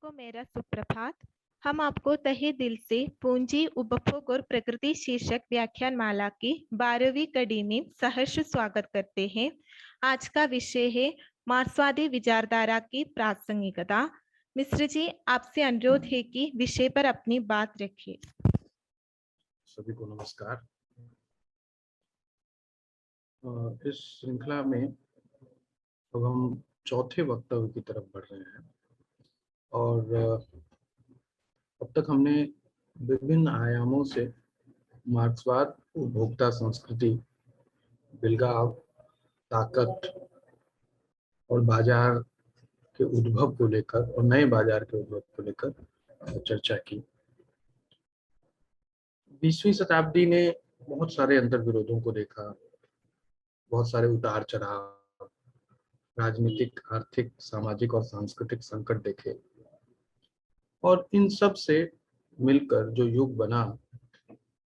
को मेरा सुप्रभात। हम आपको तहे दिल से पूंजी उपभोग और प्रकृति शीर्षक व्याख्यान माला की 12वीं कड़ी में सहर्ष स्वागत करते हैं। आज का विषय है मार्क्सवादी विचारधारा की प्रासंगिकता। मिश्र जी, आपसे अनुरोध है कि विषय पर अपनी बात रखिए। सभी को नमस्कार। इस श्रृंखला में अब हम चौथे वक्तव्य की तरफ बढ़ रहे हैं और अब तक हमने विभिन्न आयामों से मार्क्सवाद, उपभोक्ता संस्कृति, बिलगाव, ताकत और बाजार के उद्भव को लेकर और नए बाजार के उद्भव को लेकर चर्चा की। 20वीं शताब्दी ने बहुत सारे अंतर्विरोधों को देखा, बहुत सारे उतार चढ़ाव, राजनीतिक, आर्थिक, सामाजिक और सांस्कृतिक संकट देखे और इन सब से मिलकर जो युग बना,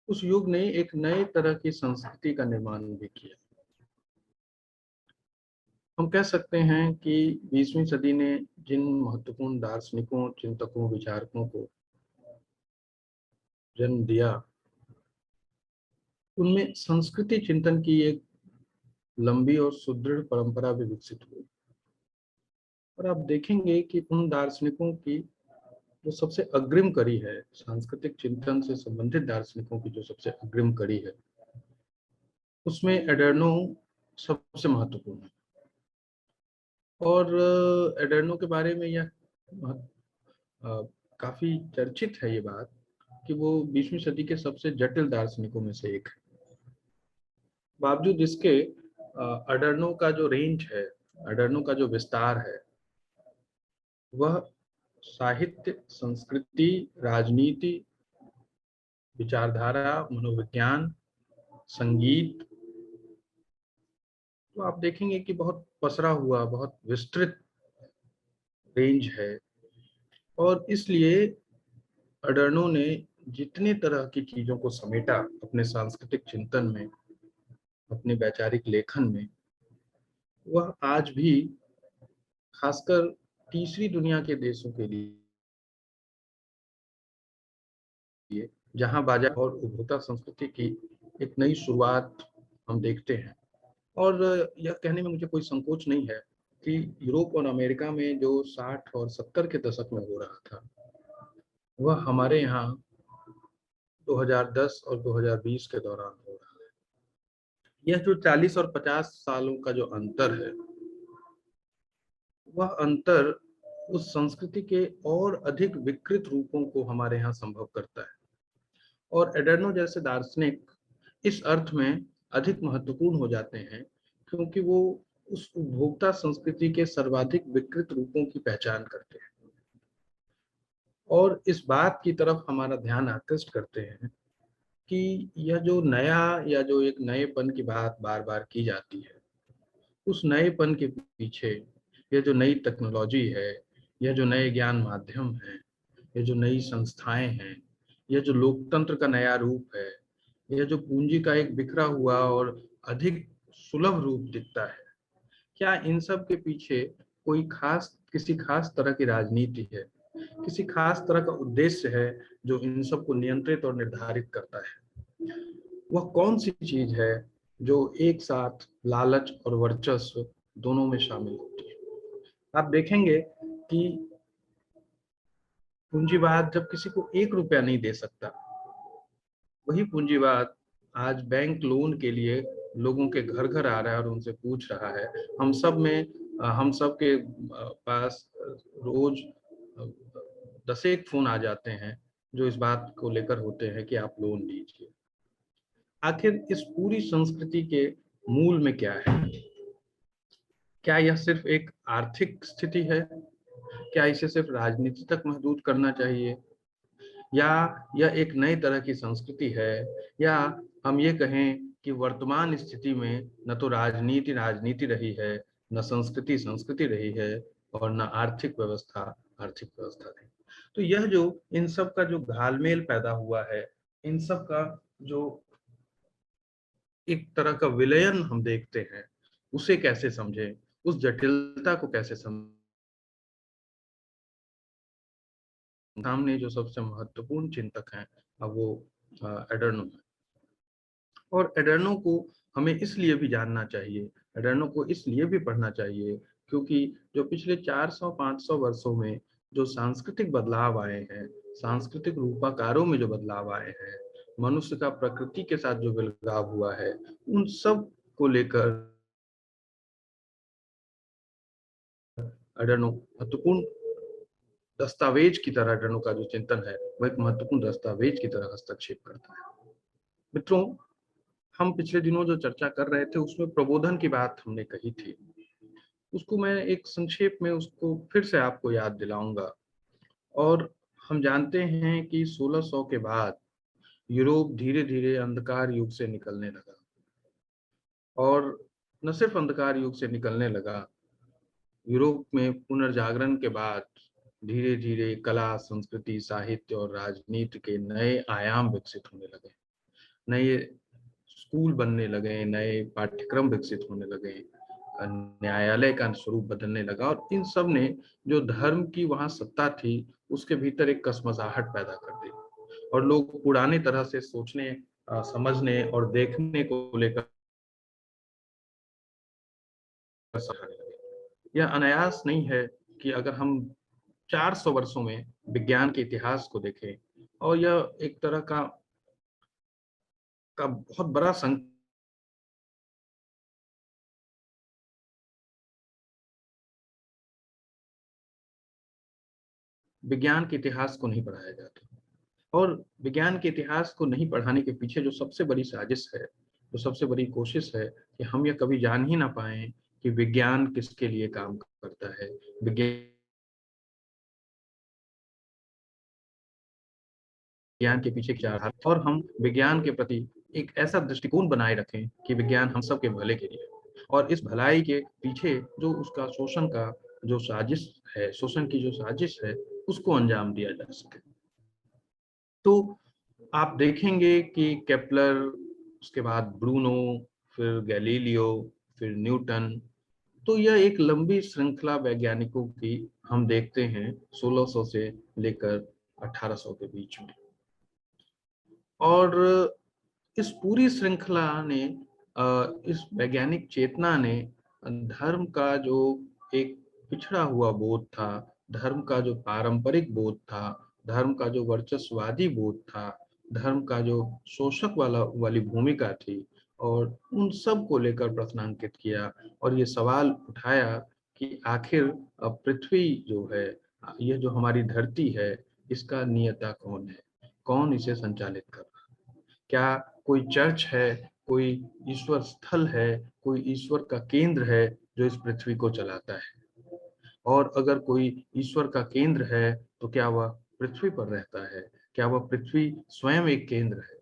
उस युग ने एक नए तरह की संस्कृति का निर्माण भी किया। हम कह सकते हैं कि 20वीं सदी ने जिन महत्वपूर्ण दार्शनिकों, चिंतकों, विचारकों को जन्म दिया, उनमें संस्कृति चिंतन की एक लंबी और सुदृढ़ परंपरा भी विकसित हुई। और आप देखेंगे कि उन दार्शनिकों की जो सबसे अग्रिम कड़ी है, सांस्कृतिक चिंतन से संबंधित दार्शनिकों की जो सबसे अग्रिम कड़ी है, उसमें एडर्नो सबसे महत्वपूर्ण है। और एडर्नो के बारे में यह काफी चर्चित है ये बात कि वो 20वीं सदी के सबसे जटिल दार्शनिकों में से एक है। बावजूद इसके एडर्नो का जो रेंज है, एडर्नो का जो विस्तार है, वह साहित्य, संस्कृति, राजनीति, विचारधारा, मनोविज्ञान, संगीत, तो आप देखेंगे कि बहुत पसरा हुआ, बहुत विस्तृत रेंज है। और इसलिए एडर्नो ने जितने तरह की चीजों को समेटा अपने सांस्कृतिक चिंतन में, अपने वैचारिक लेखन में, वह आज भी खासकर तीसरी दुनिया के देशों के लिए, जहां बाजार और उपभोक्ता संस्कृति की एक नई शुरुआत हम देखते हैं। और यह कहने में मुझे कोई संकोच नहीं है कि यूरोप और अमेरिका में जो 60 और 70 के दशक में हो रहा था, वह हमारे यहाँ 2010 और 2020 के दौरान हो रहा है। यह जो 40 और 50 सालों का जो अंतर है, वह अंतर उस संस्कृति के और अधिक विकृत रूपों को हमारे यहाँ संभव करता है। और एडर्नो जैसे दार्शनिक इस अर्थ में अधिक महत्वपूर्ण हो जाते हैं क्योंकि वो उस उपभोक्ता संस्कृति के सर्वाधिक विकृत रूपों की पहचान करते हैं और इस बात की तरफ हमारा ध्यान आकृष्ट करते हैं कि यह जो नया या जो एक नएपन की बात बार बार की जाती है, उस नएपन के पीछे यह जो नई टेक्नोलॉजी है, यह जो नए ज्ञान माध्यम है, यह जो नई संस्थाएं हैं, यह जो लोकतंत्र का नया रूप है, यह जो पूंजी का एक बिखरा हुआ और अधिक सुलभ रूप दिखता है, क्या इन सब के पीछे कोई किसी खास तरह की राजनीति है, किसी खास तरह का उद्देश्य है जो इन सब को नियंत्रित और निर्धारित करता है? वह कौन सी चीज है जो एक साथ लालच और वर्चस्व दोनों में शामिल होती है? आप देखेंगे कि पूंजीवाद जब किसी को 1 रुपया नहीं दे सकता, वही पूंजीवाद आज बैंक लोन के लिए लोगों के घर घर आ रहा है और उनसे पूछ रहा है। हम सब के पास रोज 10 फोन आ जाते हैं जो इस बात को लेकर होते हैं कि आप लोन लीजिए। आखिर इस पूरी संस्कृति के मूल में क्या है? क्या यह सिर्फ एक आर्थिक स्थिति है? क्या इसे सिर्फ राजनीति तक महदूद करना चाहिए? या यह एक नई तरह की संस्कृति है? या हम ये कहें कि वर्तमान स्थिति में न तो राजनीति राजनीति रही है, न संस्कृति संस्कृति रही है और न आर्थिक व्यवस्था आर्थिक व्यवस्था रही। तो यह जो इन सब का जो घालमेल पैदा हुआ है, इन सब का जो एक तरह का विलयन हम देखते हैं, उसे कैसे समझें, उस जटिलता को कैसे समझें, सामने जो सबसे महत्वपूर्ण चिंतक हैं वो एडर्नो है। और एडर्नो को हमें इसलिए भी जानना चाहिए, एडर्नो को इसलिए भी पढ़ना चाहिए क्योंकि जो पिछले 400-500 वर्षों में जो सांस्कृतिक बदलाव आए हैं, सांस्कृतिक रूपाकारों में जो बदलाव आए हैं, मनुष्य का प्रकृति के साथ जो बदलाव हुआ है, उन सब को लेकर एडर्नो महत्वपूर्ण दस्तावेज की तरह, एडर्नो का जो चिंतन है वो एक महत्वपूर्ण दस्तावेज की तरह हस्तक्षेप करता है। मित्रों, हम पिछले दिनों जो चर्चा कर रहे थे उसमें प्रबोधन की बात हमने कही थी, उसको मैं एक संक्षेप में उसको फिर से आपको याद दिलाऊंगा। और हम जानते हैं कि 1600 के बाद यूरोप धीरे धीरे अंधकार युग से निकलने लगा, और न सिर्फ अंधकार युग से निकलने लगा, यूरोप में पुनर्जागरण के बाद धीरे धीरे कला, संस्कृति, साहित्य और राजनीति के नए आयाम विकसित होने लगे, नए स्कूल बनने लगे, नए पाठ्यक्रम विकसित होने लगे, न्यायालय का स्वरूप बदलने लगा, और इन सब ने जो धर्म की वहां सत्ता थी उसके भीतर एक कसमसाहट पैदा कर दी, और लोग पुरानी तरह से सोचने, समझने और देखने को लेकर सहारने लगे। यह अनायास नहीं है कि अगर हम 400 वर्षों में विज्ञान के इतिहास को देखें, और यह एक तरह का बहुत बड़ा विज्ञान के इतिहास को नहीं पढ़ाया जाता, और विज्ञान के इतिहास को नहीं पढ़ाने के पीछे जो सबसे बड़ी साजिश है, जो सबसे बड़ी कोशिश है कि हम ये कभी जान ही ना पाए कि विज्ञान किसके लिए काम करता है, विज्ञान के पीछे क्या है, और हम विज्ञान के प्रति एक ऐसा दृष्टिकोण बनाए रखें कि विज्ञान हम सबके भले के लिए, और इस भलाई के पीछे जो उसका शोषण का जो साजिश है, शोषण की जो साजिश है, उसको अंजाम दिया जा सके। तो आप देखेंगे कि केपलर, उसके बाद ब्रूनो, फिर गैलीलियो, फिर न्यूटन, तो यह एक लंबी श्रृंखला वैज्ञानिकों की हम देखते हैं 1600 से लेकर 1800 के बीच में। और इस पूरी श्रृंखला ने, इस वैज्ञानिक चेतना ने धर्म का जो एक पिछड़ा हुआ बोध था, धर्म का जो पारंपरिक बोध था, धर्म का जो वर्चस्ववादी बोध था, धर्म का जो शोषक वाली भूमिका थी, और उन सब को लेकर प्रश्नांकित किया, और ये सवाल उठाया कि आखिर पृथ्वी जो है, यह जो हमारी धरती है, इसका नियता कौन है, कौन इसे संचालित कर रहा है, क्या कोई चर्च है, कोई ईश्वर स्थल है, कोई ईश्वर का केंद्र है जो इस पृथ्वी को चलाता है, और अगर कोई ईश्वर का केंद्र है तो क्या वह पृथ्वी पर रहता है, क्या वह पृथ्वी स्वयं एक केंद्र है।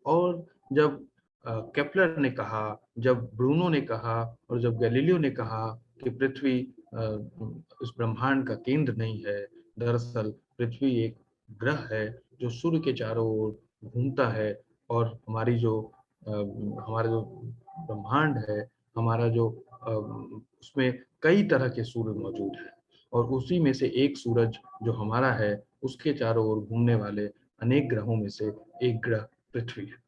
और जब केपलर ने कहा, जब ब्रूनो ने कहा, और जब गैलीलियो ने कहा कि पृथ्वी इस ब्रह्मांड का केंद्र नहीं है, दरअसल पृथ्वी एक ग्रह है जो सूर्य के चारों ओर घूमता है, और हमारा जो ब्रह्मांड है, हमारा जो उसमें कई तरह के सूर्य मौजूद हैं, और उसी में से एक सूरज जो हमारा है, उसके चारों ओर घूमने वाले अनेक ग्रहों में से एक ग्रह पृथ्वी है।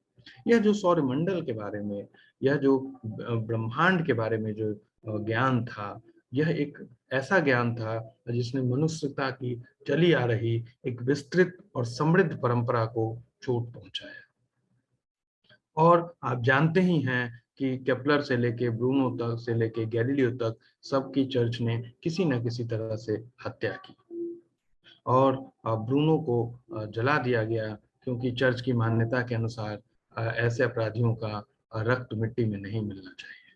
यह जो सौरमंडल के बारे में, यह जो ब्रह्मांड के बारे में जो ज्ञान था, यह एक ऐसा ज्ञान था जिसने मनुष्यता की चली आ रही एक विस्तृत और समृद्ध परंपरा को चोट पहुंचाया। और आप जानते ही हैं कि केपलर से लेके ब्रूनो तक, से लेके गैलीलियो तक, सबकी चर्च ने किसी न किसी तरह से हत्या की, और ब्रूनो को जला दिया गया, क्योंकि चर्च की मान्यता के अनुसार ऐसे अपराधियों का रक्त मिट्टी में नहीं मिलना चाहिए।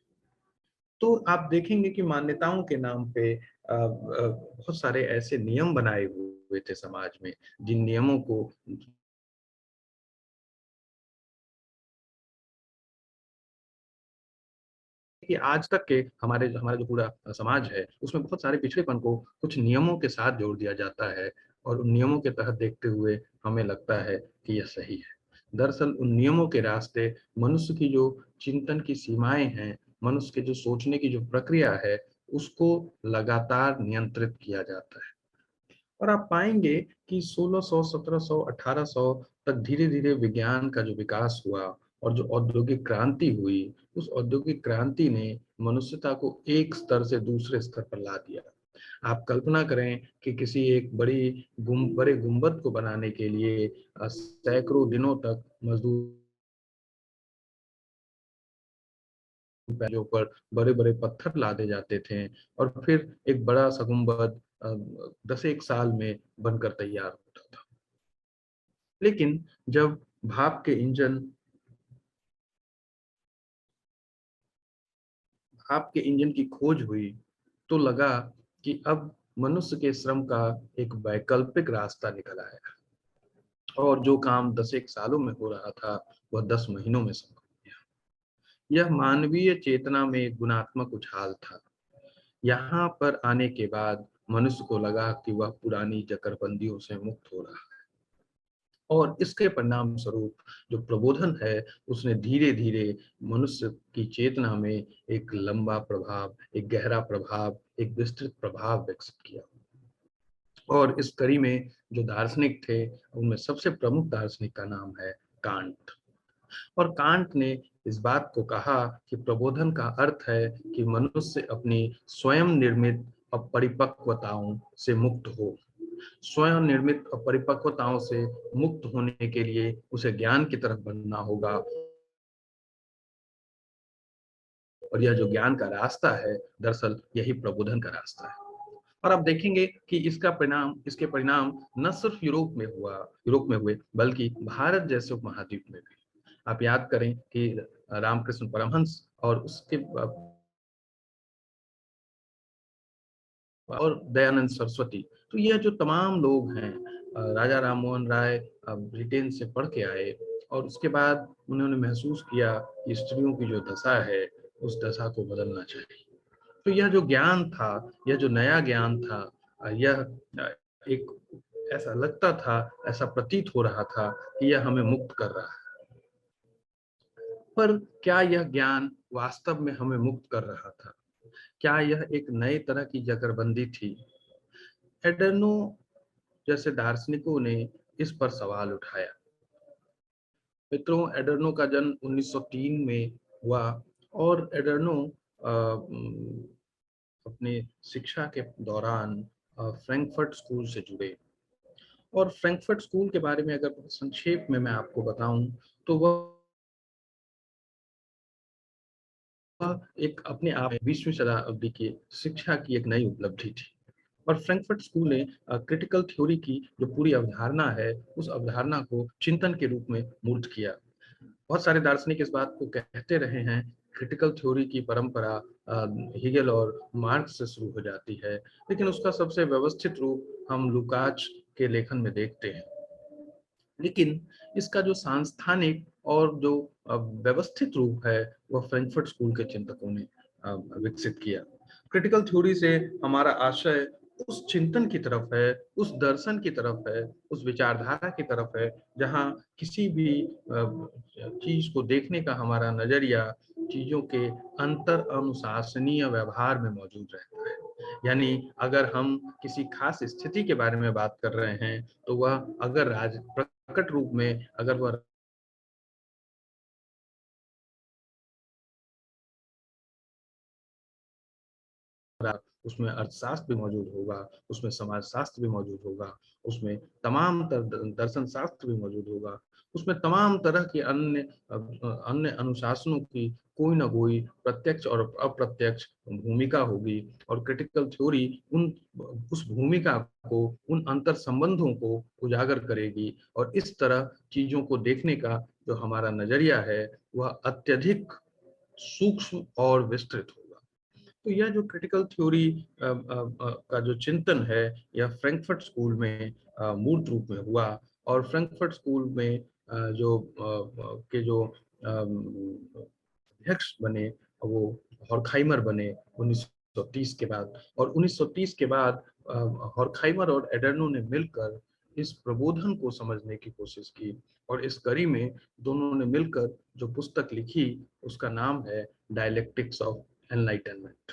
तो आप देखेंगे कि मान्यताओं के नाम पे बहुत सारे ऐसे नियम बनाए हुए थे समाज में, जिन नियमों को कि आज तक के हमारा जो पूरा समाज है, उसमें बहुत सारे पिछड़ेपन को कुछ नियमों के साथ जोड़ दिया जाता है, और उन नियमों के तहत देखते हुए हमें लगता है कि यह सही है। दरअसल उन नियमों के रास्ते मनुष्य की जो चिंतन की सीमाएं हैं, मनुष्य के जो सोचने की जो प्रक्रिया है, उसको लगातार नियंत्रित किया जाता है। और आप पाएंगे कि 1600, 1700, 1800 तक धीरे धीरे विज्ञान का जो विकास हुआ और जो औद्योगिक क्रांति हुई, उस औद्योगिक क्रांति ने मनुष्यता को एक स्तर से दूसरे स्तर पर ला दिया। आप कल्पना करें कि किसी एक बड़े गुंबद को बनाने के लिए सैकड़ों दिनों तक मजदूर के ऊपर बड़े बड़े पत्थर लादे जाते थे और फिर एक बड़ा सा गुंबद 10 एक साल में बनकर तैयार होता था। लेकिन जब भाप के इंजन भाप के इंजन की खोज हुई, तो लगा कि अब मनुष्य के श्रम का एक वैकल्पिक रास्ता निकला है और जो काम 10 एक सालों में हो रहा था वह 10 महीनों में संभव हो गया। यह मानवीय चेतना में एक गुणात्मक उछाल था। यहाँ पर आने के बाद मनुष्य को लगा कि वह पुरानी जकड़बंदियों से मुक्त हो रहा है और इसके परिणाम स्वरूप जो प्रबोधन है उसने धीरे धीरे मनुष्य की चेतना में एक लंबा प्रभाव, एक गहरा प्रभाव, एक विस्तृत प्रभाव विकसित किया। और इस कड़ी में जो दार्शनिक थे उनमें सबसे प्रमुख दार्शनिक का नाम है कांट। और कांट ने इस बात को कहा कि प्रबोधन का अर्थ है कि मनुष्य अपनी स्वयं निर्मित अपरिपक्वताओं से मुक्त हो। स्वयं निर्मित अपरिपक्वताओं से मुक्त होने के लिए उसे ज्ञान की तरफ बढ़ना होगा और यह जो ज्ञान का रास्ता है दरअसल यही प्रबोधन का रास्ता है। और आप देखेंगे कि इसके परिणाम न सिर्फ यूरोप में हुए बल्कि भारत जैसे उपमहाद्वीप में भी। आप याद करें कि रामकृष्ण परमहंस और दयानंद सरस्वती, तो यह जो तमाम लोग हैं, राजा राम मोहन राय ब्रिटेन से पढ़ के आए और उसके बाद उन्होंने महसूस किया कि स्त्रियों की जो दशा है उस दशा को बदलना चाहिए। तो यह जो ज्ञान था, यह जो नया ज्ञान था, यह एक ऐसा लगता था, ऐसा प्रतीत हो रहा था कि यह हमें मुक्त कर रहा है। पर क्या यह ज्ञान वास्तव में हमें मुक्त कर रहा था? क्या यह एक नए तरह की जकड़बंदी थी? एडर्नो जैसे दार्शनिकों ने इस पर सवाल उठाया। मित्रों, एडर्नो का जन्म 1903 में हुआ और एडर्नो अपने शिक्षा के दौरान फ्रैंकफर्ट स्कूल से जुड़े। और फ्रैंकफर्ट स्कूल के बारे में अगर संक्षेप में मैं आपको बताऊं तो वह एक अपने आप में 20वीं शताब्दी की शिक्षा की एक नई उपलब्धि थी। और फ्रैंकफर्ट स्कूल ने क्रिटिकल थ्योरी की जो पूरी अवधारणा है उस अवधारणा को चिंतन के रूप में मूर्त किया। बहुत सारे दार्शनिक इस बात को कहते रहे हैं, क्रिटिकल थ्योरी की परंपरा हेगेल और मार्क्स से शुरू हो जाती है, लेकिन उसका सबसे व्यवस्थित रूप हम लुकाच के लेखन में देखते हैं। लेकिन इसका जो सांस्थानिक और जो व्यवस्थित रूप है वह फ्रैंकफर्ट स्कूल के चिंतकों ने विकसित किया। क्रिटिकल थ्योरी से हमारा आशय उस चिंतन की तरफ है, उस दर्शन की तरफ है, उस विचारधारा की तरफ है जहाँ किसी भी चीज को देखने का हमारा नजरिया चीजों के अंतर अनुशासनीय व्यवहार में मौजूद रहता है। यानी अगर हम किसी खास स्थिति के बारे में बात कर रहे हैं तो वह अगर प्रकट रूप में अगर वह उसमें अर्थशास्त्र भी मौजूद होगा, उसमें समाज शास्त्र भी मौजूद होगा, उसमें तमाम दर्शन शास्त्र भी मौजूद होगा, उसमें तमाम तरह के अन्य अनुशासनों की कोई ना कोई प्रत्यक्ष और अप्रत्यक्ष भूमिका होगी। और क्रिटिकल थ्योरी उन उस भूमिका को, उन अंतर संबंधों को उजागर करेगी और इस तरह चीजों को देखने का जो हमारा नजरिया है वह अत्यधिक सूक्ष्म और विस्तृत होगा। तो यह जो क्रिटिकल थ्योरी का जो चिंतन है यह फ्रैंकफर्ट स्कूल में मूर्त रूप में हुआ। और फ्रैंकफर्ट स्कूल में जो अध्यक्ष बने वो हॉर्खहाइमर बने 1930 के बाद। और 1930 के बाद हॉर्खहाइमर और एडर्नो ने मिलकर इस प्रबोधन को समझने की कोशिश की और इस कड़ी में दोनों ने मिलकर जो पुस्तक लिखी उसका नाम है डायलेक्टिक्स ऑफ एनलाइटनमेंट।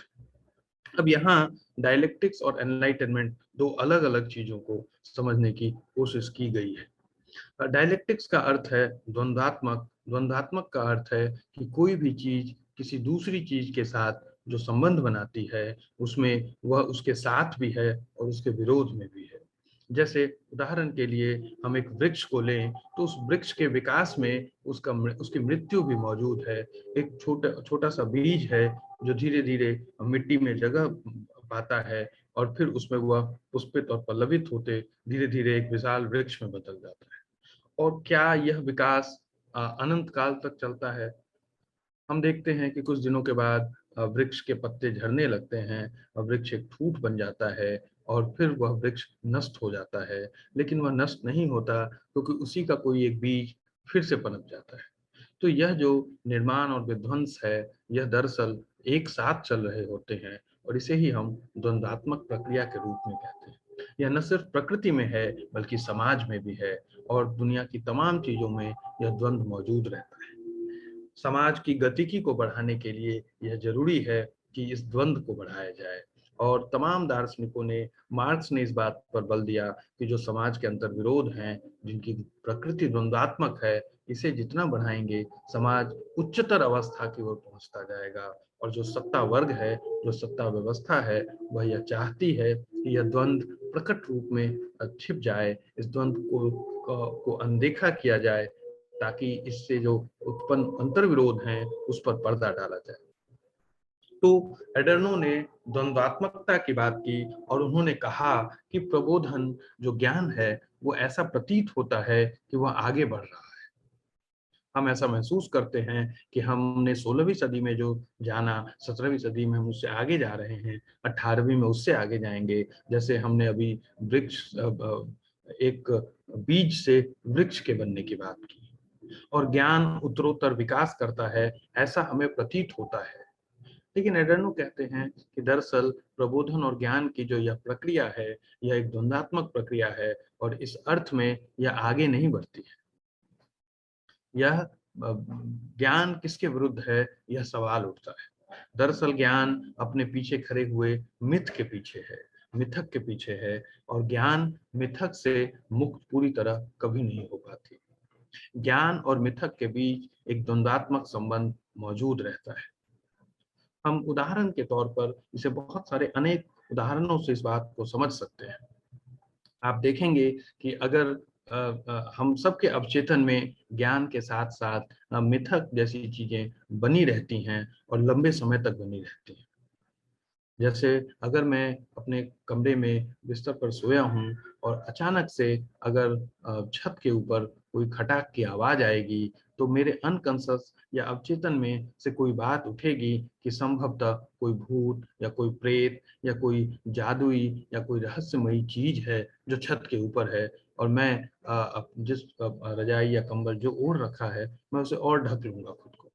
अब यहाँ डायलेक्टिक्स और एनलाइटनमेंट दो अलग अलग चीजों को समझने की कोशिश की गई है। डायलेक्टिक्स का अर्थ है द्वंद्वात्मक। द्वंद्वात्मक का अर्थ है कि कोई भी चीज किसी दूसरी चीज के साथ जो संबंध बनाती है, उसमें वह उसके साथ भी है और उसके विरोध में भी है। जैसे उदाहरण के लिए हम एक वृक्ष को लें तो उस वृक्ष के विकास में उसकी मृत्यु भी मौजूद है। एक छोटा छोटा सा बीज है जो धीरे धीरे मिट्टी में जगह पाता है और फिर उसमें वह पुष्पित और पल्लवित होते धीरे धीरे एक विशाल वृक्ष में बदल जाता है। और क्या यह विकास अनंत काल तक चलता है? हम देखते हैं कि कुछ दिनों के बाद वृक्ष के पत्ते झड़ने लगते हैं और वृक्ष एक ठूंठ बन जाता है और फिर वह वृक्ष नष्ट हो जाता है। लेकिन वह नष्ट नहीं होता क्योंकि उसी का कोई एक बीज फिर से पनप जाता है। तो यह जो निर्माण और विध्वंस है, यह दरअसल एक साथ चल रहे होते हैं और इसे ही हम द्वंद्वात्मक प्रक्रिया के रूप में कहते हैं। यह न सिर्फ प्रकृति में है बल्कि समाज में भी है और दुनिया की तमाम चीजों में यह द्वंद्व मौजूद रहता है। समाज की गतिकी को बढ़ाने के लिए यह जरूरी है कि इस द्वंद्व को बढ़ाया जाए। और तमाम दार्शनिकों ने, मार्क्स ने इस बात पर बल दिया कि जो समाज के अंतर विरोध हैं, जिनकी प्रकृति द्वंद्वात्मक है, इसे जितना बढ़ाएंगे समाज उच्चतर अवस्था की ओर पहुंचता जाएगा। और जो सत्ता वर्ग है, जो सत्ता व्यवस्था है, वह यह चाहती है कि यह द्वंद्व प्रकट रूप में छिप जाए, इस द्वंद्व को अनदेखा किया जाए, ताकि इससे जो उत्पन्न अंतर्विरोध हैं उस पर पर्दा डाला जाए। तो एडर्नो ने द्वंद्वात्मकता की बात की और उन्होंने कहा कि प्रबोधन जो ज्ञान है वो ऐसा प्रतीत होता है कि वह आगे बढ़ रहा है। हम ऐसा महसूस करते हैं कि हमने 16वीं सदी में जो जाना, 17वीं सदी में हम उससे आगे जा रहे हैं, 18वीं में उससे आगे जाएंगे। जैसे हमने अभी वृक्ष एक बीज से वृक्ष के बनने की बात की और ज्ञान उत्तरोत्तर विकास करता है, ऐसा हमें प्रतीत होता है। लेकिन एडर्नो कहते हैं कि दरअसल प्रबोधन और ज्ञान की जो यह प्रक्रिया है, यह एक द्वंद्वात्मक प्रक्रिया है और इस अर्थ में यह आगे नहीं बढ़ती है। यह ज्ञान किसके विरुद्ध है, यह सवाल उठता है। दरअसल ज्ञान अपने पीछे खड़े हुए मिथ के पीछे है, मिथक के पीछे है और ज्ञान मिथक से मुक्त पूरी तरह कभी नहीं हो पाती। ज्ञान और मिथक के बीच एक द्वंद्वात्मक संबंध मौजूद रहता है। हम उदाहरण के तौर पर इसे बहुत सारे अनेक उदाहरणों से इस बात को समझ सकते हैं। आप देखेंगे कि अगर हम सबके अवचेतन में ज्ञान के साथ साथ मिथक जैसी चीजें बनी रहती हैं और लंबे समय तक बनी रहती हैं। जैसे अगर मैं अपने कमरे में बिस्तर पर सोया हूँ और अचानक से अगर छत के ऊपर कोई खटाक की आवाज आएगी, तो मेरे अनकॉन्शियस या अवचेतन में से कोई बात उठेगी कि संभवतः कोई भूत या कोई प्रेत या कोई जादुई या कोई रहस्यमयी चीज है जो छत के ऊपर है और मैं जिस रजाई या कंबल जो ओढ़ रखा है, मैं उसे और ढक लूंगा खुद को।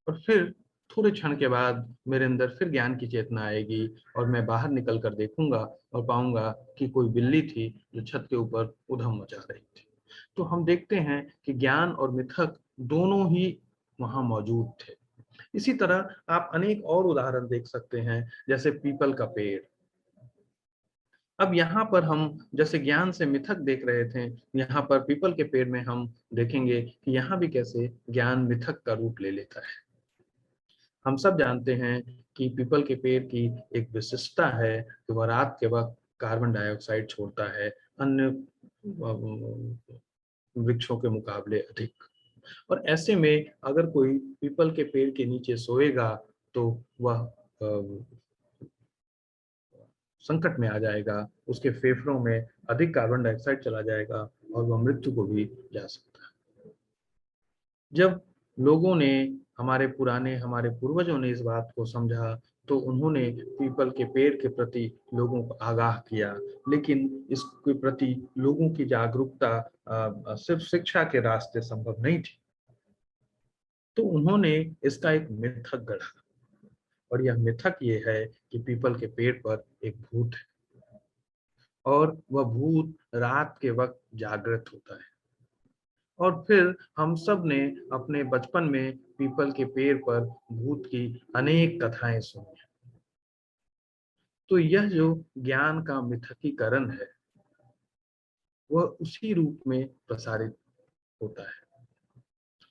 और फिर थोड़े क्षण के बाद मेरे अंदर फिर ज्ञान की चेतना आएगी और मैं बाहर निकल कर देखूंगा और पाऊंगा कि कोई बिल्ली थी जो छत के ऊपर उधम मचा रही थी। तो हम देखते हैं कि ज्ञान और मिथक दोनों ही वहां मौजूद थे। इसी तरह आप अनेक और उदाहरण देख सकते हैं, जैसे पीपल का पेड़। अब यहाँ पर हम जैसे ज्ञान से मिथक देख रहे थे, यहाँ पर पीपल के पेड़ में हम देखेंगे कि यहाँ भी कैसे ज्ञान मिथक का रूप ले लेता है। हम सब जानते हैं कि पीपल के पेड़ की एक विशिष्टता है कि वह रात के वक्त कार्बन डाइऑक्साइड छोड़ता है, अन्य वृक्षों के मुकाबले अधिक। और ऐसे में अगर कोई पीपल के पेड़ के नीचे सोएगा तो वह संकट में आ जाएगा, उसके फेफड़ों में अधिक कार्बन डाइऑक्साइड चला जाएगा और वह मृत्यु को भी जा सकता है। जब लोगों ने, हमारे पूर्वजों ने इस बात को समझा तो उन्होंने पीपल के पेड़ के प्रति लोगों को आगाह किया। लेकिन इसके प्रति लोगों की जागरूकता सिर्फ शिक्षा के रास्ते संभव नहीं थी। तो उन्होंने इसका एक मिथक गढ़ा और यह मिथक ये है कि पीपल के पेड़ पर एक भूत है और वह भूत रात के वक्त जागृत होता है। और फिर हम सब ने अपने बचपन में पीपल के पेड़ पर भूत की अनेक कथाएं सुनी। तो यह जो ज्ञान का मिथकीकरण है वह उसी रूप में प्रसारित होता है।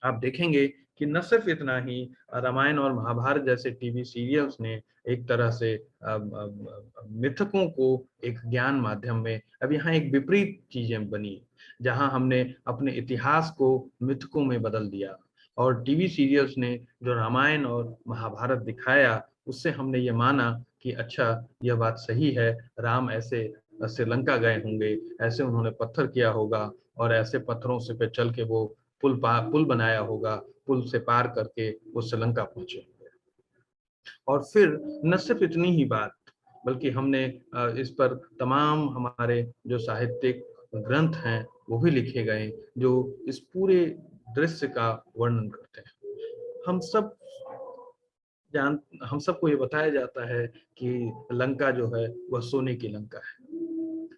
आप देखेंगे कि न सिर्फ इतना ही रामायण और महाभारत जैसे टीवी सीरियल्स ने एक तरह से मिथकों को एक ज्ञान माध्यम में, अब यहाँ एक विपरीत चीजें बनी जहां हमने अपने इतिहास को मिथकों में बदल दिया, और टीवी सीरियल्स ने जो रामायण और महाभारत दिखाया उससे हमने ये माना कि अच्छा यह बात सही है, राम ऐसे श्रीलंका गए होंगे, ऐसे उन्होंने पत्थर किया होगा और ऐसे पत्थरों से पे चल के वो पुल बनाया होगा, पुल से पार करके वो श्रीलंका पहुंचे। और फिर न सिर्फ इतनी ही बात, बल्कि हमने इस पर तमाम हमारे जो साहित्यिक ग्रंथ हैं वो भी लिखे गए जो इस पूरे दृश्य का वर्णन करते हैं। हम सब हम सबको ये बताया जाता है कि लंका जो है वह सोने की लंका है।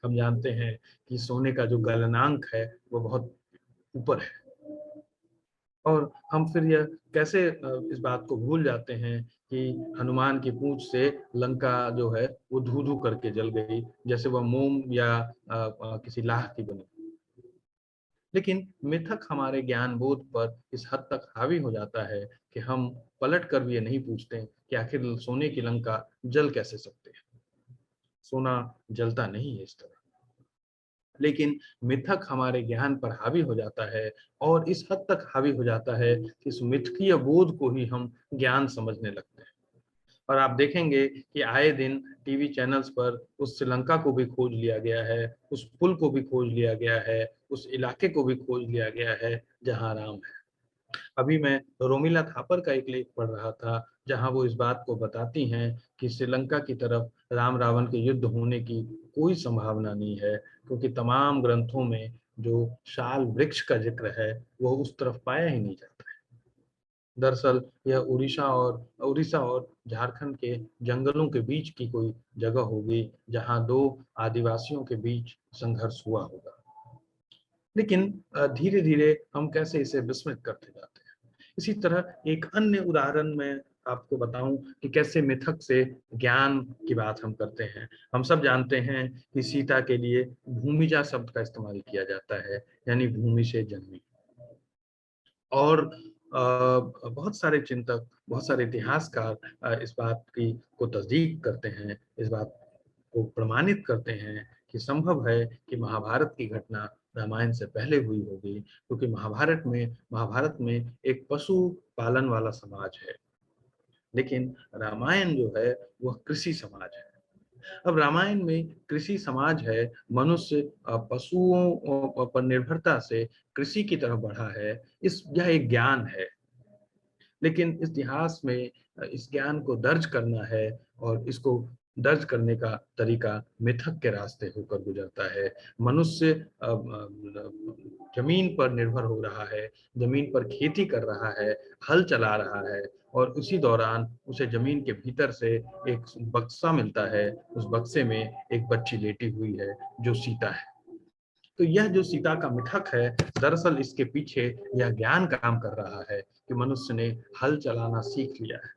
हम जानते हैं कि सोने का जो गलनांक है वो बहुत ऊपर है, और हम फिर यह कैसे इस बात को भूल जाते हैं कि हनुमान की पूंछ से लंका जो है वो धू धू करके जल गई, जैसे वह मोम या किसी लाह की बनी। लेकिन मिथक हमारे ज्ञान बोध पर इस हद तक हावी हो जाता है कि हम पलट कर भी ये नहीं पूछते कि आखिर सोने की लंका जल कैसे सकते हैं। सोना जलता नहीं है इस तरह। लेकिन मिथक हमारे ज्ञान पर हावी हो जाता है, और इस हद तक हावी हो जाता है कि इस मिथकीय बोध को ही हम ज्ञान समझने लगते हैं। और आप देखेंगे कि आए दिन टीवी चैनल्स पर उस श्रीलंका को भी खोज लिया गया है, उस पुल को भी खोज लिया गया है, उस इलाके को भी खोज लिया गया है जहां राम है। अभी मैं रोमिला थापर का एक लेख पढ़ रहा था जहां वो इस बात को बताती हैं कि श्रीलंका की तरफ राम रावण के युद्ध होने की कोई संभावना नहीं है, क्योंकि तमाम ग्रंथों में जो शाल वृक्ष का जिक्र है वह उस तरफ पाया ही नहीं जाता है। दरअसल यह उड़ीसा और झारखंड के जंगलों के बीच की कोई जगह होगी जहां दो आदिवासियों के बीच संघर्ष हुआ होगा। लेकिन धीरे धीरे हम कैसे इसे विस्मृत करते जाते हैं। इसी तरह एक अन्य उदाहरण मैं आपको बताऊं कि कैसे मिथक से ज्ञान की बात हम करते हैं। हम सब जानते हैं कि सीता के लिए भूमिजा शब्द का इस्तेमाल किया जाता है, यानी भूमि से जन्मी। और बहुत सारे चिंतक, बहुत सारे इतिहासकार इस बात की को तस्दीक करते हैं, इस बात को प्रमाणित करते हैं कि संभव है कि महाभारत की घटना रामायण से पहले हुई होगी, क्योंकि महाभारत में एक पशु पालन वाला समाज है, लेकिन रामायण जो है वह कृषि समाज है। अब रामायण में कृषि समाज है, मनुष्य पशुओं पर निर्भरता से कृषि की तरफ बढ़ा है, इस यह एक ज्ञान है। लेकिन इस इतिहास में इस ज्ञान को दर्ज करना है, और इसको दर्ज करने का तरीका मिथक के रास्ते होकर गुजरता है। मनुष्य जमीन पर निर्भर हो रहा है, जमीन पर खेती कर रहा है, हल चला रहा है, और उसी दौरान उसे जमीन के भीतर से एक बक्सा मिलता है, उस बक्से में एक बच्ची लेटी हुई है जो सीता है। तो यह जो सीता का मिथक है, दरअसल इसके पीछे यह ज्ञान काम कर रहा है कि मनुष्य ने हल चलाना सीख लिया है,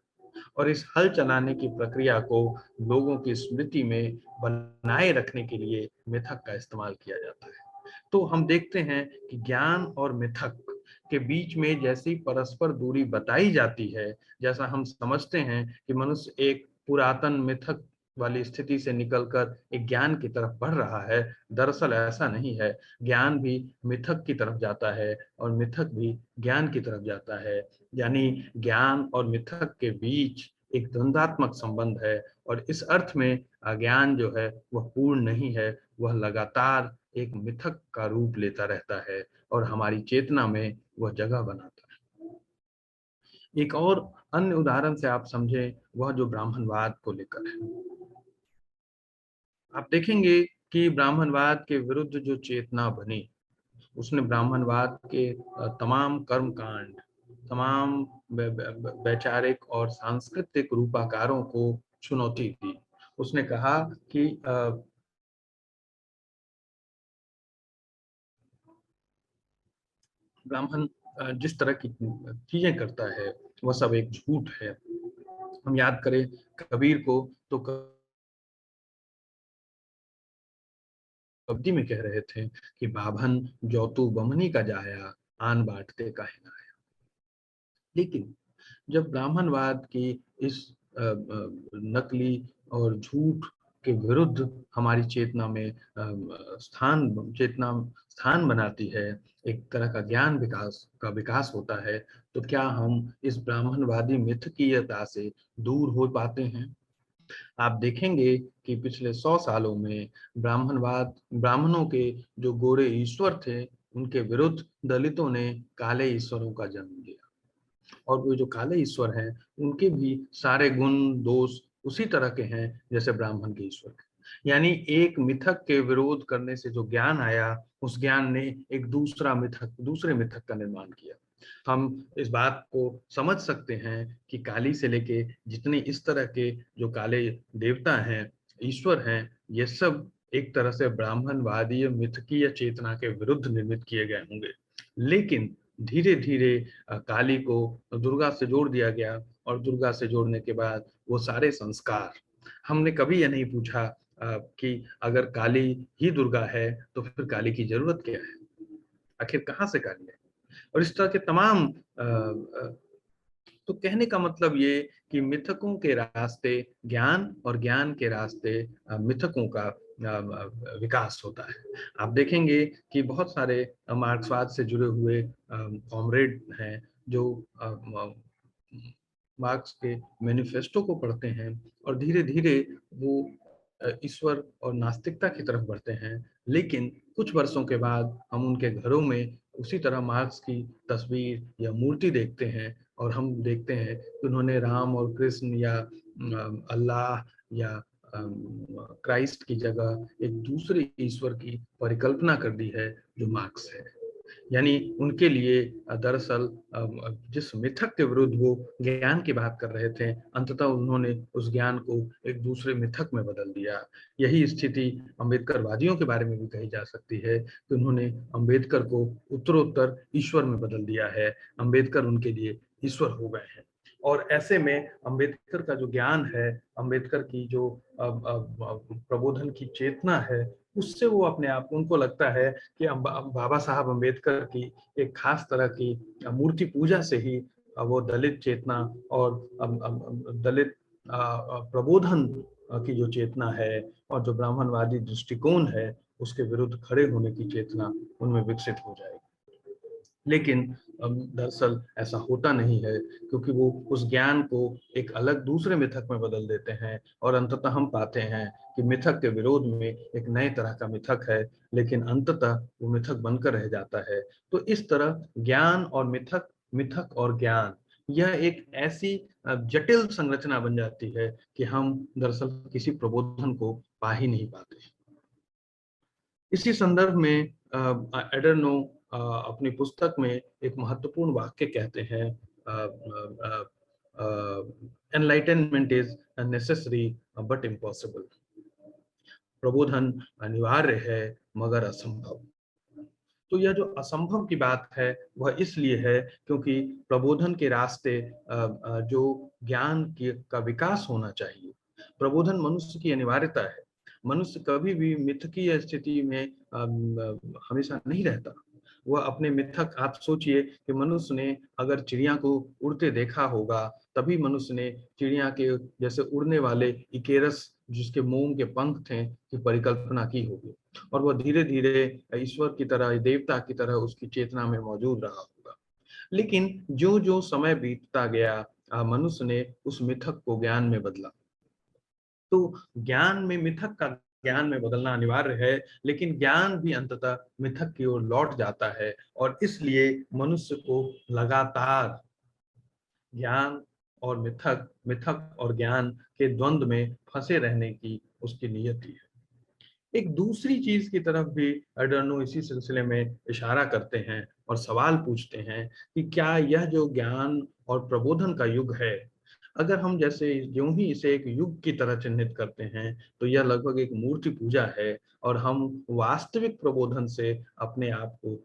और इस हल चलाने की प्रक्रिया को लोगों की स्मृति में बनाए रखने के लिए मिथक का इस्तेमाल किया जाता है। तो हम देखते हैं कि ज्ञान और मिथक के बीच में जैसी परस्पर दूरी बताई जाती है, जैसा हम समझते हैं कि मनुष्य एक पुरातन मिथक वाली स्थिति से निकलकर एक ज्ञान की तरफ बढ़ रहा है, दरअसल ऐसा नहीं है। ज्ञान भी मिथक की तरफ जाता है और मिथक भी ज्ञान की तरफ जाता है, यानी ज्ञान और मिथक के बीच एक द्वंद्वात्मक संबंध है, और इस अर्थ में अज्ञान जो है वह पूर्ण नहीं है, वह लगातार एक मिथक का रूप लेता रहता है और हमारी चेतना में वह जगह बनाता है। एक और अन्य उदाहरण से आप समझें, वह जो ब्राह्मणवाद को लेकर है। आप देखेंगे कि ब्राह्मणवाद के विरुद्ध जो चेतना बनी, उसने ब्राह्मणवाद के तमाम कर्म कांड, तमाम वैचारिक और सांस्कृतिक रूपाकारों को चुनौती दी। उसने कहा कि ब्राह्मण जिस तरह की चीजें करता है वह सब एक झूठ है। हम याद करें कबीर को, तो अवधि में कह रहे थे कि बाभन ज्योतु बमनी का जाया, आन बांटते काहे ना आया। लेकिन जब ब्राह्मणवाद की इस नकली और झूठ के विरुद्ध हमारी चेतना में चेतना स्थान बनाती है, एक तरह का ज्ञान विकास होता है, तो क्या हम इस ब्राह्मणवादी मिथकीयता से दूर हो पाते हैं? आप देखेंगे कि पिछले 100 सालों में ब्राह्मणों के जो गोरे ईश्वर थे, उनके विरुद्ध दलितों ने काले ईश्वरों का जन्म दिया। और वो जो काले ईश्वर हैं, उनके भी सारे गुण दोष उसी तरह के हैं जैसे ब्राह्मण के ईश्वर के। यानी एक मिथक के विरोध करने से जो ज्ञान आया, उस ज्ञान ने एक दूसरे मिथक का निर्माण किया। हम इस बात को समझ सकते हैं कि काली से लेके जितने इस तरह के जो काले देवता हैं, ईश्वर हैं, ये सब एक तरह से ब्राह्मणवादी मिथकीय चेतना के विरुद्ध निर्मित किए गए होंगे। लेकिन धीरे धीरे काली को दुर्गा से जोड़ दिया गया, और दुर्गा से जोड़ने के बाद वो सारे संस्कार, हमने कभी ये नहीं पूछा कि अगर काली ही दुर्गा है तो फिर काली की जरूरत क्या है, आखिर कहाँ से काली है, और इस तरह के तमाम तो कहने का मतलब ये कि मिथकों के रास्ते ज्ञान और ज्ञान के रास्ते मिथकों का विकास होता है। आप देखेंगे कि बहुत सारे मार्क्सवाद से जुड़े हुए कॉमरेड हैं जो मार्क्स के मैनिफेस्टो को पढ़ते हैं और धीरे धीरे वो ईश्वर और नास्तिकता की तरफ बढ़ते हैं। लेकिन कुछ वर्षों के बाद हम उनके घरों में उसी तरह मार्क्स की तस्वीर या मूर्ति देखते हैं, और हम देखते हैं कि उन्होंने राम और कृष्ण या अल्लाह या क्राइस्ट की जगह एक दूसरे ईश्वर की परिकल्पना कर दी है, जो मार्क्स है। यानी उनके लिए दरअसल जिस मिथक के विरुद्ध वो ज्ञान की बात कर रहे थे, अंततः उन्होंने उस ज्ञान को एक दूसरे मिथक में बदल दिया। यही स्थिति अम्बेडकरवादियों के बारे में भी कही जा सकती है कि उन्होंने अम्बेडकर को उत्तरोत्तर ईश्वर में बदल दिया है। अम्बेडकर उनके लिए ईश्वर हो गए हैं, और ऐसे में अम्बेडकर का जो ज्ञान है, अम्बेडकर की जो प्रबोधन की चेतना है, उससे वो अपने आप, उनको लगता है कि बाबा साहब अम्बेडकर की एक खास तरह की मूर्ति पूजा से ही वो दलित चेतना और दलित प्रबोधन की जो चेतना है और जो ब्राह्मणवादी दृष्टिकोण है, उसके विरुद्ध खड़े होने की चेतना उनमें विकसित हो जाएगी। लेकिन दरअसल ऐसा होता नहीं है, क्योंकि वो उस ज्ञान को एक अलग दूसरे मिथक में बदल देते हैं, और अंततः हम पाते हैं कि मिथक के विरोध में एक नए तरह का मिथक है, लेकिन अंततः वो मिथक बनकर रह जाता है। तो इस तरह ज्ञान और मिथक, मिथक और ज्ञान, यह एक ऐसी जटिल संरचना बन जाती है कि हम दरअसल किसी प्रबोधन को पा ही नहीं पाते। इसी संदर्भ में एडर्नो अपनी पुस्तक में एक महत्वपूर्ण वाक्य कहते हैं, enlightenment is necessary but impossible. प्रबोधन अनिवार्य है मगर असंभव। तो यह जो असंभव की बात है वह इसलिए है क्योंकि प्रबोधन के रास्ते जो ज्ञान का विकास होना चाहिए, प्रबोधन मनुष्य की अनिवार्यता है। मनुष्य कभी भी मिथकीय स्थिति में हमेशा नहीं रहता। वह अपने मिथक, आप सोचिए कि मनुष्य ने अगर चिड़िया को उड़ते देखा होगा, तभी मनुष्य ने चिड़िया के जैसे उड़ने वाले इकेरस, जिसके मोम के पंख थे, की परिकल्पना की होगी, और वह धीरे धीरे ईश्वर की तरह, देवता की तरह उसकी चेतना में मौजूद रहा होगा। लेकिन जो जो समय बीतता गया, मनुष्य ने उस मिथक को ज्ञान में बदला। तो ज्ञान में मिथक का ज्ञान में बदलना अनिवार्य है, लेकिन ज्ञान भी अंततः मिथक की ओर लौट जाता है, और इसलिए मनुष्य को लगातार ज्ञान और मिथक, मिथक और ज्ञान के द्वंद्व में फंसे रहने की उसकी नियति है। एक दूसरी चीज की तरफ भी एडर्नो इसी सिलसिले में इशारा करते हैं और सवाल पूछते हैं कि क्या यह जो ज्ञान और प्रबोधन का युग है, अगर हम जैसे यूं ही इसे एक युग की तरह चिन्हित करते हैं, तो यह लगभग एक मूर्ति पूजा है, और हम वास्तविक प्रबोधन से अपने आप को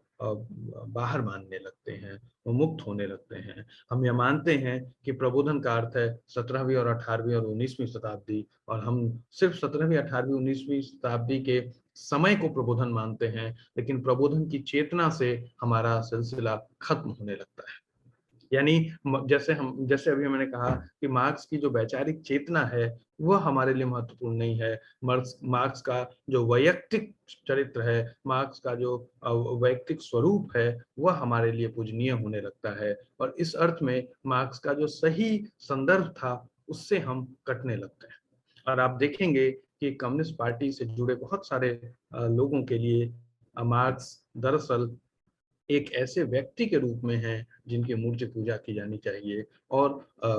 बाहर मानने लगते हैं, मुक्त होने लगते हैं। हम यह मानते हैं कि प्रबोधन का अर्थ है 17वीं और 18वीं और 19वीं शताब्दी, और हम सिर्फ 17वीं 18वीं 19वीं शताब्दी के समय को प्रबोधन मानते हैं, लेकिन प्रबोधन की चेतना से हमारा सिलसिला खत्म होने लगता है। यानी जैसे अभी मैंने कहा कि मार्क्स की जो वैचारिक चेतना है वह हमारे लिए महत्वपूर्ण नहीं है। मार्क्स का जो वैयक्तिक चरित्र है, मार्क्स का जो वैयक्तिक स्वरूप है, वह हमारे लिए पूजनीय होने लगता है। और इस अर्थ में मार्क्स का जो सही संदर्भ था उससे हम कटने लगते हैं। और आप देखेंगे कि कम्युनिस्ट पार्टी से जुड़े बहुत सारे लोगों के लिए मार्क्स दरअसल एक ऐसे व्यक्ति के रूप में हैं जिनकी मूर्ति पूजा की जानी चाहिए। और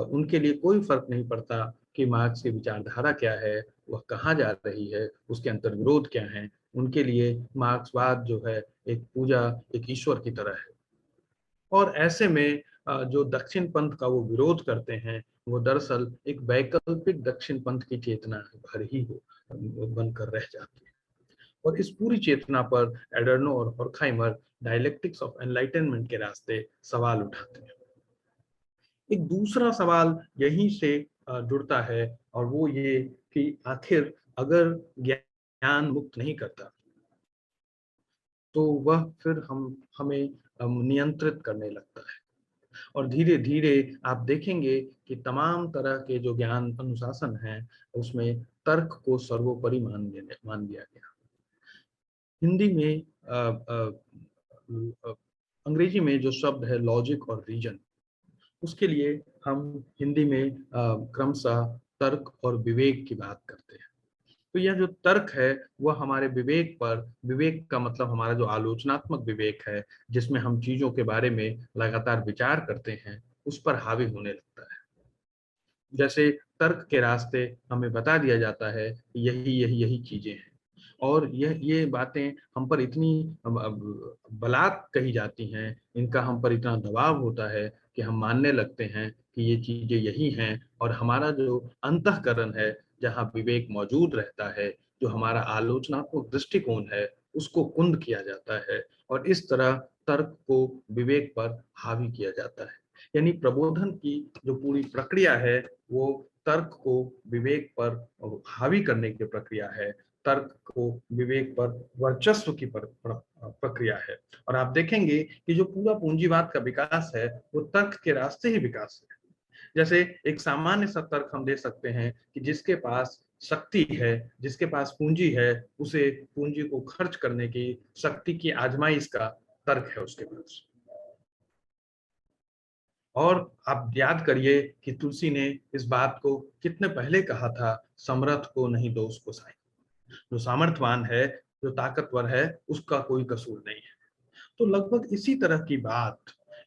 उनके लिए कोई फर्क नहीं पड़ता कि मार्क्स की विचारधारा क्या है, वह कहाँ जा रही है, उसके अंतर्विरोध क्या है। उनके लिए मार्क्सवाद जो है एक पूजा, एक ईश्वर की तरह है। और ऐसे में जो दक्षिण पंथ का वो विरोध करते हैं, वो दरअसल एक वैकल्पिक दक्षिण पंथ की चेतना भर ही हो बनकर रह जाती है। और इस पूरी चेतना पर एडर्नो और हॉर्खहाइमर डायलेक्टिक्स ऑफ एनलाइटनमेंट के रास्ते सवाल उठाते हैं। एक दूसरा सवाल यहीं से जुड़ता है, और वो ये कि आखिर अगर ज्ञान मुक्त नहीं करता तो वह फिर हमें नियंत्रित करने लगता है। और धीरे धीरे आप देखेंगे कि तमाम तरह के जो ज्ञान अनुशासन हैं उसमें तर्क को सर्वोपरि मान लिया गया। हिंदी में अंग्रेजी में जो शब्द है लॉजिक और रीजन, उसके लिए हम हिंदी में क्रमशः तर्क और विवेक की बात करते हैं। तो यह जो तर्क है वह हमारे विवेक पर, विवेक का मतलब हमारा जो आलोचनात्मक विवेक है, जिसमें हम चीजों के बारे में लगातार विचार करते हैं, उस पर हावी होने लगता है। जैसे तर्क के रास्ते हमें बता दिया जाता है कि यही यही यही चीजें हैं, और ये बातें हम पर इतनी बलात् कही जाती हैं, इनका हम पर इतना दबाव होता है कि हम मानने लगते हैं कि ये चीजें यही हैं। और हमारा जो अंतःकरण है, जहाँ विवेक मौजूद रहता है, जो हमारा आलोचनात्मक दृष्टिकोण है, उसको कुंद किया जाता है, और इस तरह तर्क को विवेक पर हावी किया जाता है। यानी प्रबोधन की जो पूरी प्रक्रिया है वो तर्क को विवेक पर हावी करने की प्रक्रिया है, तर्क को विवेक पर वर्चस्व की प्रक्रिया है। और आप देखेंगे कि जो पूरा पूंजीवाद का विकास है वो तर्क के रास्ते ही विकास है। जैसे एक सामान्य सा तर्क हम दे सकते हैं कि जिसके पास शक्ति है, जिसके पास पूंजी है, उसे पूंजी को खर्च करने की शक्ति की आजमाइश का तर्क है उसके पास। और आप याद करिए कि तुलसी ने इस बात को कितने पहले कहा था, समर्थ को नहीं दोष को साई। जो सामर्थ्यवान है, जो ताकतवर है, उसका कोई कसूर नहीं है। तो लगभग इसी तरह की बात,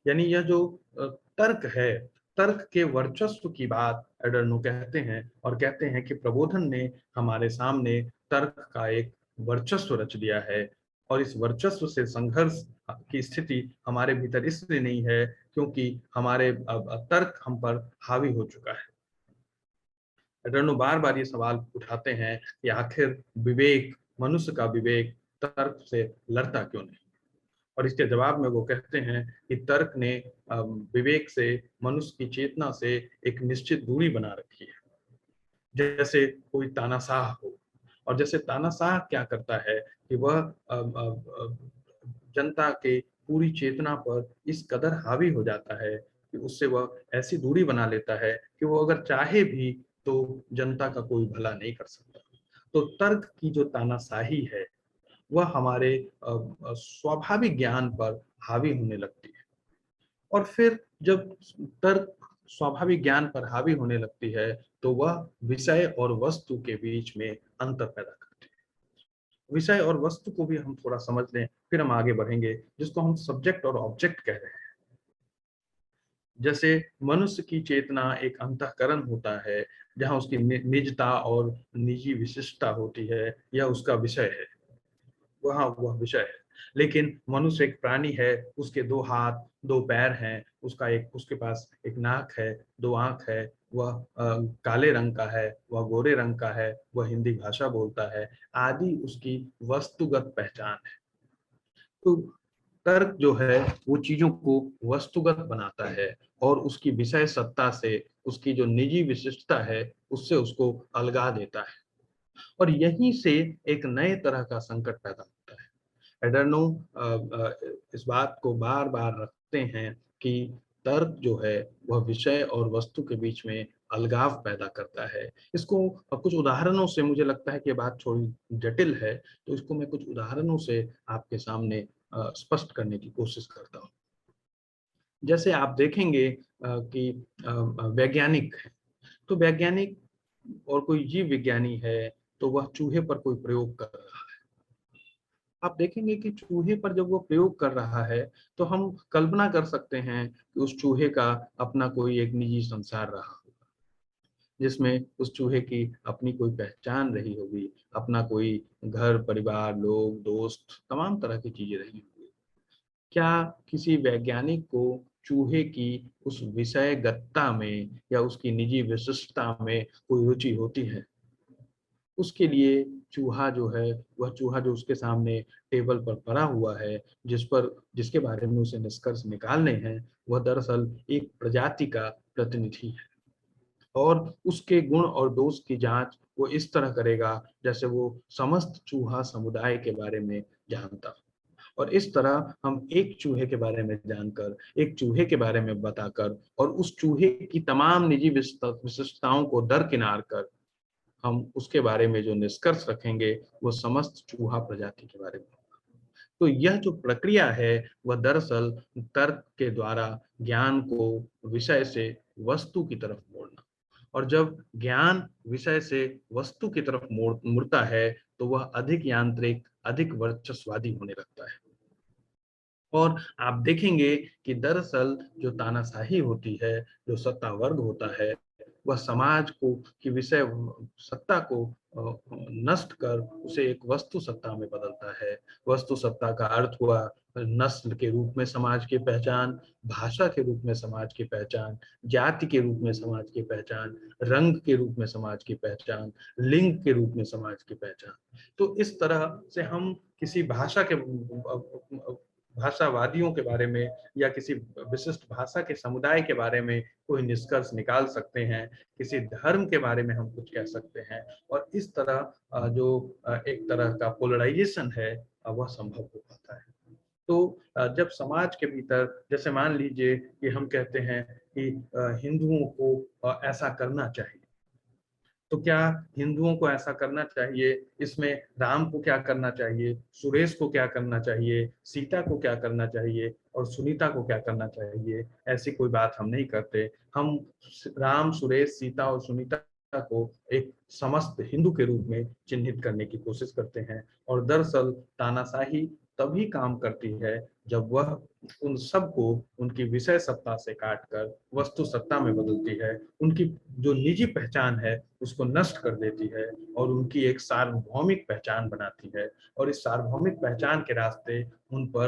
यानी यह जो तर्क है, तर्क के वर्चस्व की बात एडर्नो कहते हैं, और कहते हैं कि प्रबोधन ने हमारे सामने तर्क का एक वर्चस्व रच दिया है। और इस वर्चस्व से संघर्ष की स्थिति हमारे भीतर इसलिए नहीं है क्योंकि हमारे तर्क हम पर हावी हो चुका है। एडर्नो बार बार ये सवाल उठाते हैं कि आखिर विवेक, मनुष्य का विवेक तर्क से लड़ता क्यों नहीं। और इसके जवाब में वो कहते हैं कि तर्क ने विवेक से, मनुष्य की चेतना से एक निश्चित दूरी बना रखी है, जैसे कोई तानाशाह हो। और जैसे तानाशाह क्या करता है कि वह जनता के पूरी चेतना पर इस कदर हावी हो जाता है कि उससे वह ऐसी दूरी बना लेता है कि वो अगर चाहे भी तो जनता का कोई भला नहीं कर सकता। तो तर्क की जो तानाशाही है वह हमारे स्वाभाविक ज्ञान पर हावी होने लगती है। और फिर जब तर्क स्वाभाविक ज्ञान पर हावी होने लगती है तो वह विषय और वस्तु के बीच में अंतर पैदा करती है। विषय और वस्तु को भी हम थोड़ा समझ लें, फिर हम आगे बढ़ेंगे, जिसको हम सब्जेक्ट और ऑब्जेक्ट कह रहे हैं। जैसे मनुष्य की चेतना एक अंतःकरण होता है, जहाँ उसकी निजता और निजी विशिष्टता होती है, यह उसका विषय है, वहाँ वह विषय है। लेकिन मनुष्य एक प्राणी है, उसके दो हाथ, दो पैर हैं, उसके पास एक नाक है, दो आंख है, वह काले रंग का है, वह गोरे रंग का है, वह हिंदी भाषा बोलता है, आदि उसकी वस्तुगत पहचान है। तो तर्क जो है वो चीजों को वस्तुगत बनाता है, और उसकी विषय सत्ता से, उसकी जो निजी विशिष्टता है उससे उसको अलगा देता है। और यहीं से एक नए तरह का संकट पैदा होता है। एडर्नो इस बात को बार बार रखते हैं कि तर्क जो है वह विषय और वस्तु के बीच में अलगाव पैदा करता है। इसको कुछ उदाहरणों से, मुझे लगता है कि ये बात थोड़ी जटिल है, तो इसको मैं कुछ उदाहरणों से आपके सामने स्पष्ट करने की कोशिश करता हूँ। जैसे आप देखेंगे कि वैज्ञानिक है, तो वैज्ञानिक और कोई जीव विज्ञानी है, तो वह चूहे पर कोई प्रयोग कर रहा है। आप देखेंगे कि चूहे पर जब वो प्रयोग कर रहा है, तो हम कल्पना कर सकते हैं कि उस चूहे का अपना कोई एक निजी संसार रहा होगा, जिसमें उस चूहे की अपनी कोई पहचान रही होगी, अपना कोई घर, परिवार, लोग, दोस्त, तमाम तरह की चीजें रही होंगी। क्या किसी वैज्ञानिक को चूहे की उस विषयगतता में या उसकी निजी विशिष्टता में कोई रुचि होती है? उसके लिए चूहा जो है, वह चूहा जो उसके सामने टेबल पर पड़ा हुआ है, जिसके बारे में उसे निष्कर्ष निकालने हैं, वह दरअसल एक प्रजाति का प्रतिनिधि है। और उसके गुण और दोष की जांच वो इस तरह करेगा जैसे वो समस्त चूहा समुदाय के बारे में जानता हो। और इस तरह हम एक चूहे के बारे में जानकर, एक चूहे के बारे में बताकर और उस चूहे की तमाम निजी विशिष्टताओं को दरकिनार कर हम उसके बारे में जो निष्कर्ष रखेंगे, वो समस्त चूहा प्रजाति के बारे में होगा। तो यह जो प्रक्रिया है, वह दरअसल तर्क के द्वारा ज्ञान को विषय से वस्तु की तरफ मोड़ना। और जब ज्ञान विषय से वस्तु की तरफ मुड़ता है, तो वह अधिक यांत्रिक, अधिक वर्चस्ववादी होने लगता है। और आप देखेंगे कि दरअसल जो तानाशाही होती है, जो सत्ता वर्ग होता है, वह समाज को की विषय सत्ता को नष्ट कर उसे एक वस्तु सत्ता में बदलता है। वस्तु सत्ता का अर्थ हुआ नस्ल के रूप में समाज की पहचान, भाषा के रूप में समाज की पहचान, जाति के रूप में समाज की पहचान, रंग के रूप में समाज की पहचान, लिंग के रूप में समाज की पहचान। तो इस तरह से हम किसी भाषावादियों के बारे में या किसी विशिष्ट भाषा के समुदाय के बारे में कोई निष्कर्ष निकाल सकते हैं, किसी धर्म के बारे में हम कुछ कह सकते हैं। और इस तरह एक तरह का पोलराइजेशन है, वह संभव हो पाता है। तो जब समाज के भीतर, जैसे मान लीजिए कि हम कहते हैं कि हिंदुओं को ऐसा करना चाहिए, तो क्या हिंदुओं को ऐसा करना चाहिए, इसमें राम को क्या करना चाहिए, सुरेश को क्या करना चाहिए, सीता को क्या करना चाहिए और सुनीता को क्या करना चाहिए, ऐसी कोई बात हम नहीं करते। हम राम, सुरेश, सीता और सुनीता को एक समस्त हिंदू के रूप में चिन्हित करने की कोशिश करते हैं। और दरअसल तानाशाही तभी काम करती है जब वह उन सबको उनकी विषय सत्ता से काटकर वस्तु सत्ता में बदलती है, उनकी जो निजी पहचान है उसको नष्ट कर देती है और उनकी एक सार्वभौमिक पहचान बनाती है। और इस सार्वभौमिक पहचान के रास्ते उन पर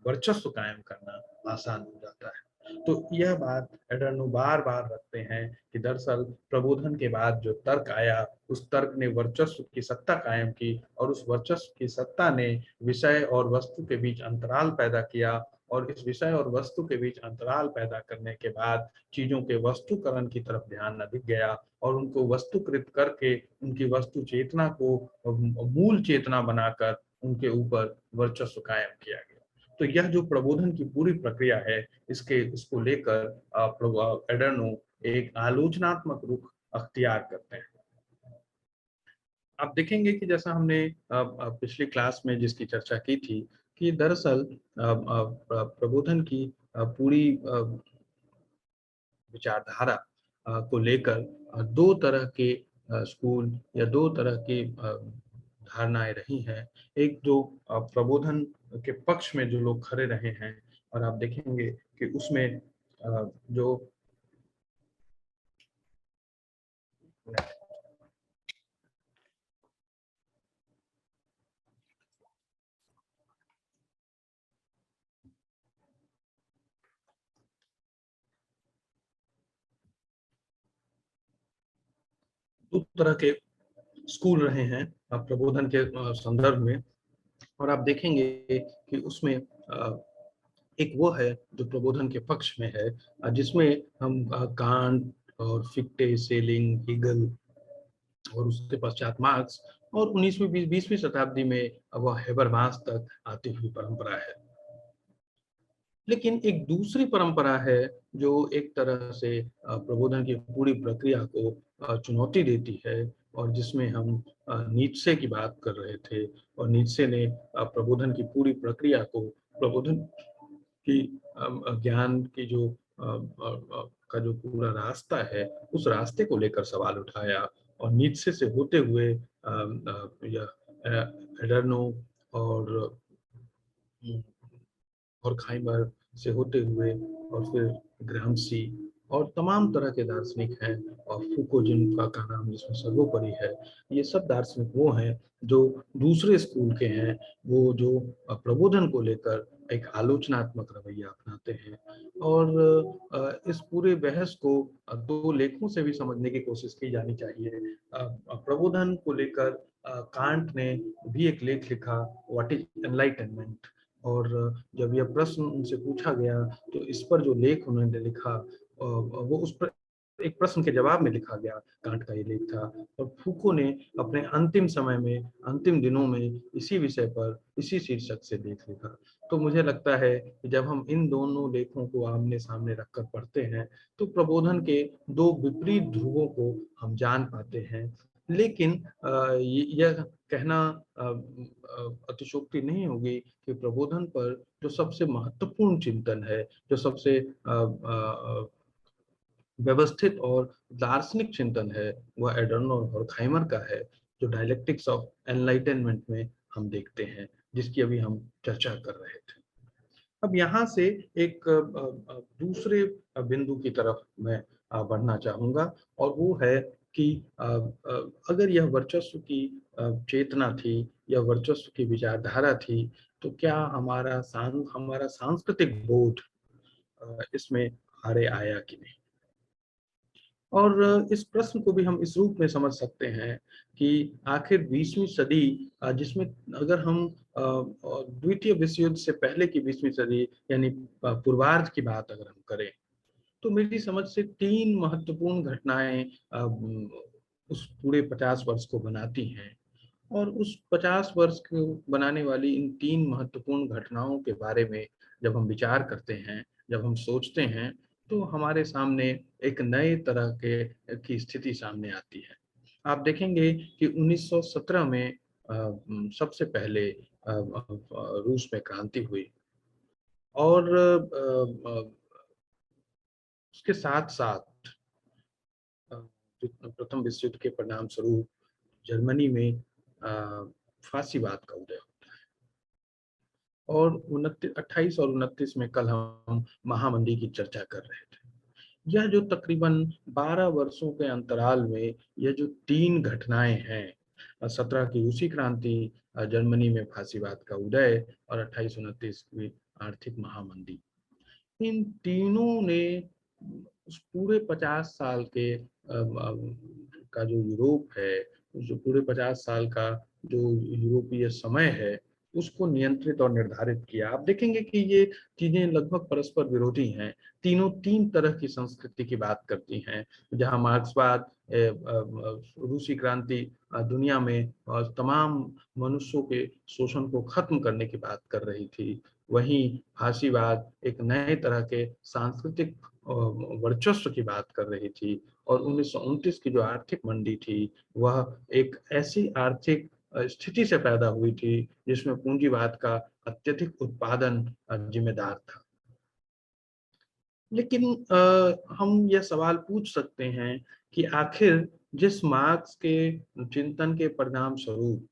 वर्चस्व कायम करना आसान हो जाता है। तो यह बात एडर्नो बार बार रखते हैं कि दरअसल प्रबोधन के बाद जो तर्क आया, उस तर्क ने वर्चस्व की सत्ता कायम की और उस वर्चस्व की सत्ता ने विषय और वस्तु के बीच अंतराल पैदा किया। और इस विषय और वस्तु के बीच अंतराल पैदा करने के बाद चीजों के वस्तुकरण की तरफ ध्यान अधिक गया और उनको वस्तुकृत करके उनकी वस्तु चेतना को मूल चेतना बनाकर उनके ऊपर वर्चस्व कायम किया गया। तो यह जो प्रबोधन की पूरी प्रक्रिया है, इसको लेकर एडर्नो एक आलोचनात्मक रुख अख्तियार करते हैं। आप देखेंगे कि जैसा हमने पिछली क्लास में जिसकी चर्चा की थी कि दरअसल प्रबोधन की पूरी विचारधारा को लेकर दो तरह के स्कूल या दो तरह की धारणाएं रही हैं। एक जो प्रबोधन के पक्ष में जो लोग खड़े रहे हैं, और आप देखेंगे कि उसमें जो दो तरह के स्कूल रहे हैं प्रबोधन के संदर्भ में। और आप देखेंगे कि उसमें एक वो है जो प्रबोधन के पक्ष में है, जिसमें हम कांट और फिक्टे, सेलिंग, हीगल और उसके पश्चात मार्क्स, और 19वीं 20वीं शताब्दी में वह हेबरमास तक आती हुई परंपरा है। लेकिन एक दूसरी परंपरा है जो एक तरह से प्रबोधन की पूरी प्रक्रिया को चुनौती देती है, और जिसमें हम नीत्शे की बात कर रहे थे, और नीत्शे ने प्रबोधन की पूरी प्रक्रिया को, प्रबोधन की ज्ञान की जो का जो पूरा रास्ता है, उस रास्ते को लेकर सवाल उठाया, और नीत्शे से होते हुए एडर्नो और खाइबर से होते हुए, और फिर ग्रामसी और तमाम तरह के दार्शनिक हैं, और फूको जिनका का नाम जिसमें सर्वोपरि है। ये सब दार्शनिक वो हैं जो दूसरे स्कूल के हैं, वो जो प्रबोधन को लेकर एक आलोचनात्मक रवैया अपनाते हैं। और इस पूरे बहस को दो लेखों से भी समझने की कोशिश की जानी चाहिए। प्रबोधन को लेकर कांट ने भी एक लेख लिखा, व्हाट इज एनलाइटनमेंट, और जब यह प्रश्न उनसे पूछा गया तो इस पर जो लेख उन्होंने लिखा, वो उस पर एक प्रश्न के जवाब में लिखा गया, कांट का ये लेख था। और फूको ने अपने अंतिम समय में, अंतिम दिनों में इसी विषय पर, इसी शीर्षक से लेख लिखा। तो मुझे लगता है कि जब हम इन दोनों लेखों को आमने सामने रखकर पढ़ते हैं तो प्रबोधन के दो विपरीत ध्रुवों को हम जान पाते हैं। लेकिन यह कहना अतिशोक्ति नहीं होगी कि प्रबोधन पर जो सबसे महत्वपूर्ण चिंतन है, जो सबसे व्यवस्थित और दार्शनिक चिंतन है, वह एडर्नो और खाइमर का है, जो डायलेक्टिक्स ऑफ एनलाइटनमेंट में हम देखते हैं, जिसकी अभी हम चर्चा कर रहे थे। अब यहाँ से एक दूसरे बिंदु की तरफ मैं बढ़ना चाहूंगा, और वो है कि अगर यह वर्चस्व की चेतना थी, या वर्चस्व की विचारधारा थी, तो क्या हमारा सांस्कृतिक बोध इसमें आरे आया कि नहीं। और इस प्रश्न को भी हम इस रूप में समझ सकते हैं कि आखिर 20वीं सदी, जिसमें अगर हम द्वितीय विश्व युद्ध से पहले की 20वीं सदी यानी पूर्वार्ध की बात अगर हम करें, तो मेरी समझ से तीन महत्वपूर्ण घटनाएं उस पूरे 50 वर्ष को बनाती हैं। और उस 50 वर्ष को बनाने वाली इन तीन महत्वपूर्ण घटनाओं के बारे में जब हम विचार करते हैं, जब हम सोचते हैं, तो हमारे सामने एक नए तरह के की स्थिति सामने आती है। आप देखेंगे कि 1917 में सबसे पहले रूस में क्रांति हुई, और उसके साथ साथ प्रथम विश्व युद्ध के परिणाम स्वरूप जर्मनी में फांसीवाद का उदय होता है। और 28 और 29 में कल हम महामंदी की चर्चा कर रहे थे। यह जो तकरीबन 12 वर्षों के अंतराल में यह जो तीन घटनाएं हैं, 17 की रूसी क्रांति, जर्मनी में फांसीवाद का उदय, और 28-29 की आर्थिक महामंदी, इन तीनों ने उस पूरे 50 साल के का जो यूरोप है, जो पूरे 50 साल का जो यूरोपीय समय है, उसको नियंत्रित और निर्धारित किया। आप देखेंगे कि ये चीजें लगभग परस्पर विरोधी हैं। तीनों तीन तरह की संस्कृति की बात करती हैं। जहां मार्क्सवाद, रूसी क्रांति दुनिया में तमाम मनुष्यों के शोषण को खत्म करने की बात कर रही थी, वहीं फांसीवाद एक नए तरह के सांस्कृतिक वर्चस्व की बात कर रही थी। और 1929 की जो आर्थिक मंदी थी, वह एक ऐसी आर्थिक स्थिति से पैदा हुई थी जिसमें पूंजीवाद का अत्यधिक उत्पादन जिम्मेदार था। लेकिन हम यह सवाल पूछ सकते हैं कि आखिर जिस मार्क्स के चिंतन के परिणाम स्वरूप,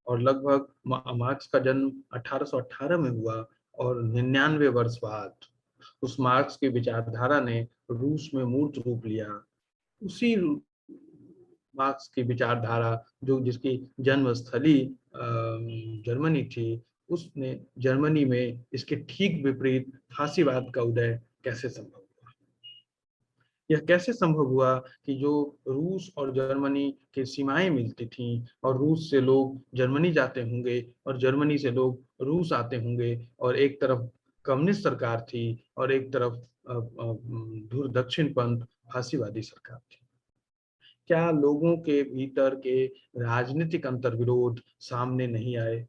और लगभग मार्क्स का जन्म 1818 में हुआ, और 99 वर्ष बाद उस मार्क्स की विचारधारा ने रूस में मूर्त रूप लिया, उसी मार्क्स की विचारधारा जो जिसकी जन्म स्थली जर्मनी थी, उसने जर्मनी में इसके ठीक विपरीत फांसीवाद का उदय कैसे संभव हुआ। यह कैसे संभव हुआ कि जो रूस और जर्मनी की सीमाएं मिलती थीं, और रूस से लोग जर्मनी जाते होंगे और जर्मनी से लोग रूस आते होंगे, और एक तरफ कम्युनिस्ट सरकार थी और एक तरफ दूर दक्षिण पंथ फांसीवादी सरकार थी, क्या लोगों के भीतर के राजनीतिक अंतर्विरोध सामने नहीं आए?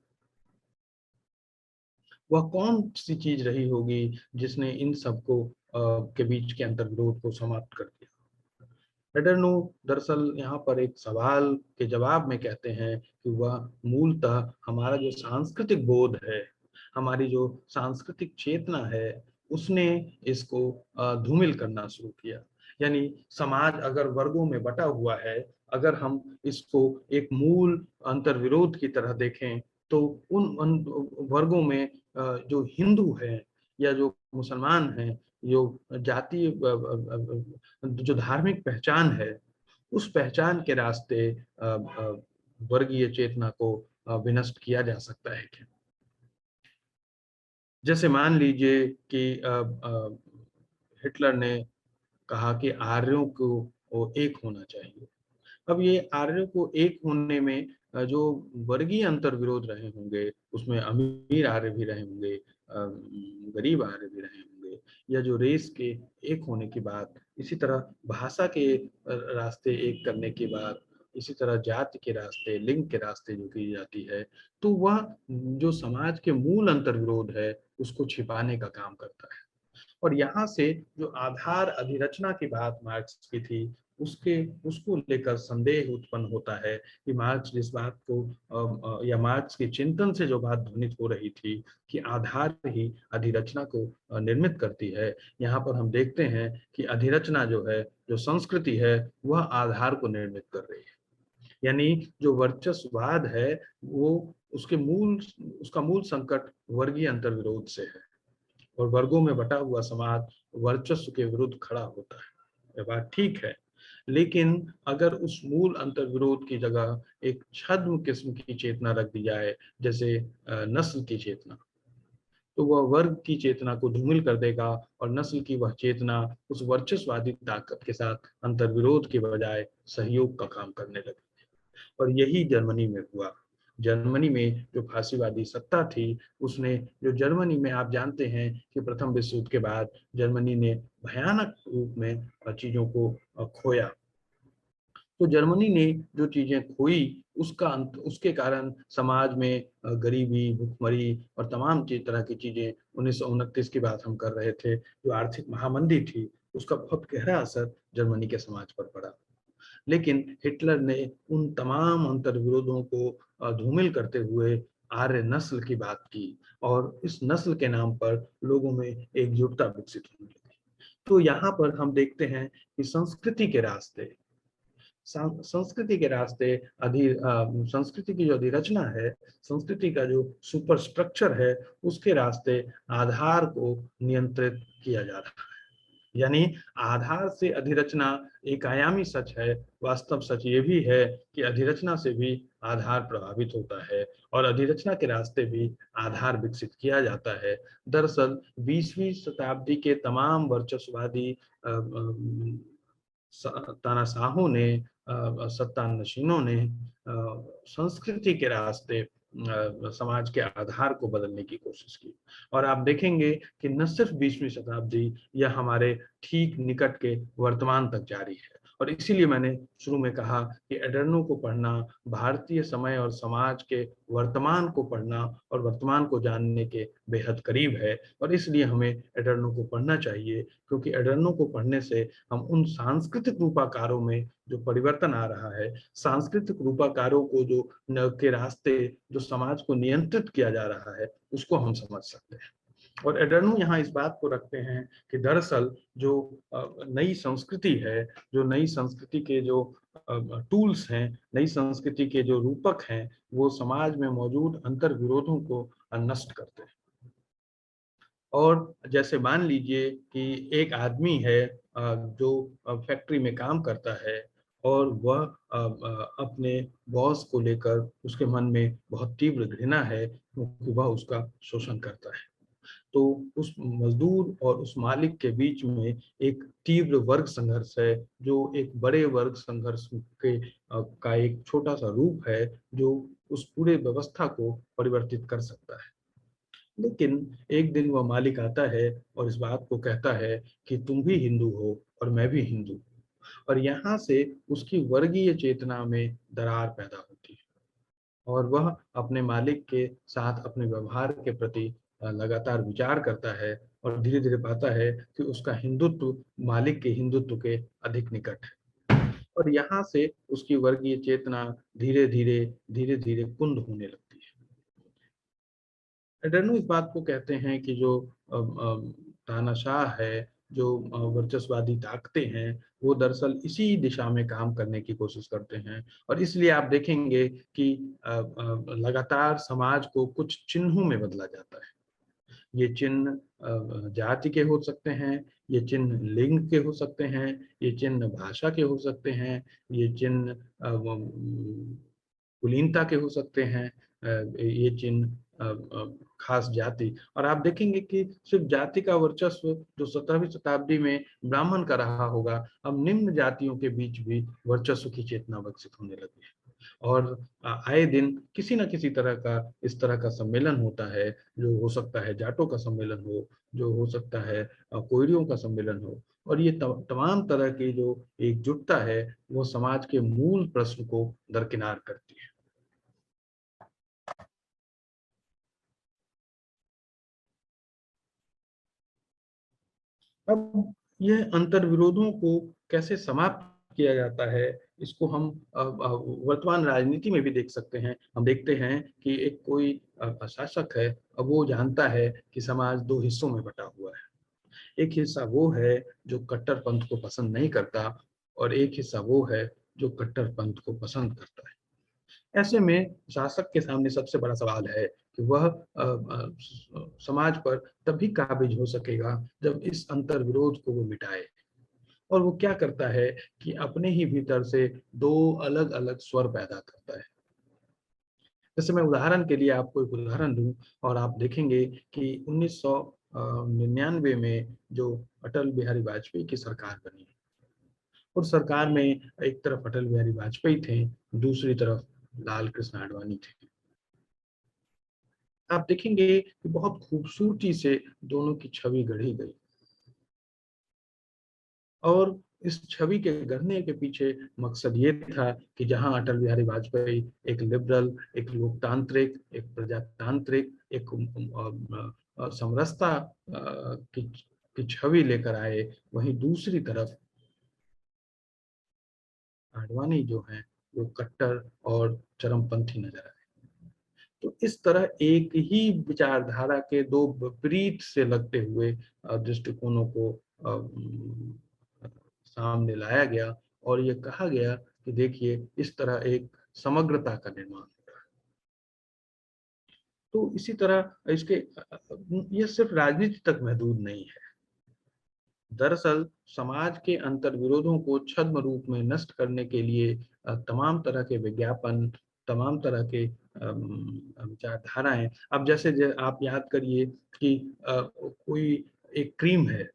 वह कौन सी चीज रही होगी जिसने इन सबको के बीच के अंतर्विरोध को समाप्त कर दिया? एडर्नो दरअसल यहाँ पर एक सवाल के जवाब में कहते हैं कि वह मूलतः हमारा जो सांस्कृतिक बोध है, हमारी जो सांस्कृतिक चेतना है, उसने इसको धूमिल करना शुरू किया। यानी समाज अगर वर्गों में बटा हुआ है, अगर हम इसको एक मूल अंतर्विरोध की तरह देखें, तो वर्गों में जो हिंदू हैं या जो मुसलमान हैं, जो जातीय जो धार्मिक पहचान है, उस पहचान के रास्ते वर्गीय चेतना को विनष्ट किया जा सकता है क्या? जैसे मान लीजिए कि हिटलर ने कहा कि आर्यों को वो एक होना चाहिए। अब ये आर्यों को एक होने में जो वर्गीय अंतर्विरोध रहे होंगे, उसमें अमीर आर्य भी रहे होंगे, गरीब आर्य भी रहे होंगे, या जो रेस के एक होने की बात, इसी तरह भाषा के रास्ते एक करने की बात, इसी तरह जाति के रास्ते, लिंग के रास्ते जो की जाती है, तो वह जो समाज के मूल अंतर्विरोध है, उसको छिपाने का काम करता है। और यहाँ से जो आधार अधिरचना की बात मार्क्स की थी, उसके उसको लेकर संदेह उत्पन्न होता है कि मार्क्स जिस बात को या मार्क्स के चिंतन से जो बात ध्वनित हो रही थी कि आधार ही अधिरचना को निर्मित करती है, यहाँ पर हम देखते हैं कि अधिरचना जो है, जो संस्कृति है, वह आधार को निर्मित कर रही है। यानी जो वर्चस्ववाद है, वो उसका मूल संकट वर्गीय अंतर्विरोध से है, और वर्गों में बटा हुआ समाज वर्चस्व के विरुद्ध खड़ा होता है। ये बात ठीक है, लेकिन अगर उस मूल अंतर्विरोध की जगह एक छद्म किस्म की चेतना रख दी जाए, जैसे नस्ल की चेतना, तो वह वर्ग की चेतना को धूमिल कर देगा, और नस्ल की वह चेतना उस वर्चस्ववादी ताकत के साथ अंतर्विरोध के बजाय सहयोग का काम करने लगी। और यही जर्मनी में हुआ। जर्मनी में जो फांसीवादी सत्ता थी, उसने जो जर्मनी में आप जानते हैं कि प्रथम विश्व युद्ध के बाद जर्मनी ने भयानक रूप में चीजों को खोया। तो जर्मनी ने जो चीजें खोई, उसके कारण समाज में गरीबी, भुखमरी और तमाम तरह की चीजें, 1929 की बात हम कर रहे थे, जो आर्थिक महामंदी थी, उसका बहुत गहरा असर जर्मनी के समाज पर पड़ा। लेकिन हिटलर ने उन तमाम अंतर्विरोधों को धूमिल करते हुए आर्य नस्ल की बात की, और इस नस्ल के नाम पर लोगों में एकजुटता विकसित होने लगी। तो यहाँ पर हम देखते हैं कि संस्कृति के रास्ते संस्कृति की जो अधिरचना है, संस्कृति का जो सुपर स्ट्रक्चर है, उसके रास्ते आधार को नियंत्रित किया जा रहा है। यानी आधार से अधिरचना एक आयामी सच है। वास्तव सच ये भी है कि अधिरचना से भी आधार प्रभावित होता है, और अधिरचना के रास्ते भी आधार विकसित किया जाता है। दरअसल 20वीं शताब्दी के तमाम वर्चस्ववादी तानाशाहों ने, सत्तानशीनों ने संस्कृति के रास्ते समाज के आधार को बदलने की कोशिश की। और आप देखेंगे कि न सिर्फ 20वीं शताब्दी, यह हमारे ठीक निकट के वर्तमान तक जारी है। और इसीलिए मैंने शुरू में कहा कि एडर्नो को पढ़ना भारतीय समय और समाज के वर्तमान को पढ़ना और वर्तमान को जानने के बेहद करीब है। और इसलिए हमें एडर्नो को पढ़ना चाहिए, क्योंकि एडर्नो को पढ़ने से हम उन सांस्कृतिक रूपाकारों में जो परिवर्तन आ रहा है, सांस्कृतिक रूपाकारों को जो के रास्ते जो समाज को नियंत्रित किया जा रहा है, उसको हम समझ सकते हैं। और एडर्नो यहाँ इस बात को रखते हैं कि दरअसल जो नई संस्कृति है, जो नई संस्कृति के जो टूल्स हैं, नई संस्कृति के जो रूपक हैं, वो समाज में मौजूद अंतर विरोधों को नष्ट करते हैं। और जैसे मान लीजिए कि एक आदमी है जो फैक्ट्री में काम करता है, और वह अपने बॉस को लेकर उसके मन में बहुत तीव्र घृणा है, क्योंकि वह उसका शोषण करता है। तो उस मजदूर और उस मालिक के बीच में एक तीव्र वर्ग संघर्ष है, जो एक बड़े वर्ग संघर्ष का एक छोटा सा रूप है, जो उस पूरे व्यवस्था को परिवर्तित कर सकता है। लेकिन एक दिन वह मालिक आता है और इस बात को कहता है कि तुम भी हिंदू हो और मैं भी हिंदू। और यहाँ से उसकी वर्गीय चेतना में दरार पैदा होती है और वह अपने मालिक के साथ अपने व्यवहार के प्रति लगातार विचार करता है और धीरे-धीरे पाता है कि उसका हिंदुत्व मालिक के हिंदुत्व के अधिक निकट है और यहाँ से उसकी वर्गीय चेतना धीरे-धीरे कुंद होने लगती है। एडर्नो इस बात को कहते हैं कि जो तानाशाह है, जो वर्चस्ववादी ताकतें हैं, वो दरअसल इसी दिशा में काम करने की कोशिश करते हैं और इसलिए आप देखेंगे कि लगातार समाज को कुछ चिन्हों में बदला जाता है। ये चिन्ह जाति के हो सकते हैं, ये चिन्ह लिंग के हो सकते हैं, ये चिन्ह भाषा के हो सकते हैं, ये चिन्ह कुलीनता के हो सकते हैं, ये चिन्ह खास जाति। और आप देखेंगे कि सिर्फ जाति का वर्चस्व जो 17वीं शताब्दी में ब्राह्मण का रहा होगा, अब निम्न जातियों के बीच भी वर्चस्व की चेतना विकसित होने लगी है और आए दिन किसी न किसी तरह का इस तरह का सम्मेलन होता है, जो हो सकता है जाटों का सम्मेलन हो, जो हो सकता है कोयरियों का सम्मेलन हो और ये तमाम तरह की जो एकजुटता है, वो समाज के मूल प्रश्न को दरकिनार करती है। अब यह अंतर्विरोधों को कैसे समाप्त किया जाता है, इसको हम वर्तमान राजनीति में भी देख सकते हैं। हम देखते हैं कि एक कोई शासक है, अब वो जानता है कि समाज 2 हिस्सों में बँटा हुआ है। एक हिस्सा वो है जो कट्टरपंथ को पसंद नहीं करता और एक हिस्सा वो है जो कट्टरपंथ को पसंद करता है। ऐसे में शासक के सामने सबसे बड़ा सवाल है कि वह समाज पर तभी काबिज हो सकेगा जब इस अंतर्विरोध को वो मिटाए और वो क्या करता है कि अपने ही भीतर से 2 अलग-अलग स्वर पैदा करता है। जैसे मैं उदाहरण के लिए आपको एक उदाहरण दूँ और आप देखेंगे कि 1999 में जो अटल बिहारी वाजपेयी की सरकार बनी और सरकार में एक तरफ अटल बिहारी वाजपेयी थे, दूसरी तरफ लाल कृष्ण आडवाणी थे। आप देखेंगे कि बहुत खूबसूरती से दोनों की छवि गढ़ी गई और इस छवि के गढ़ने के पीछे मकसद ये था कि जहां अटल बिहारी वाजपेयी एक लिबरल, एक लोकतांत्रिक, एक प्रजातांत्रिक, एक समरसता की छवि लेकर आए, वहीं दूसरी तरफ आडवाणी जो हैं, वो कट्टर और चरमपंथी नजर आए। तो इस तरह एक ही विचारधारा के 2 विपरीत से लगते हुए दृष्टिकोणों को सामने लाया गया और ये कहा गया कि देखिए इस तरह एक समग्रता का निर्माण होता है। तो इसी तरह इसके ये सिर्फ राजनीति तक महदूद नहीं है। दरअसल समाज के अंतर्विरोधों को छद्म रूप में नष्ट करने के लिए तमाम तरह के विज्ञापन, तमाम तरह के विचारधाराएं, अब जैसे आप याद करिए कि कोई एक क्रीम है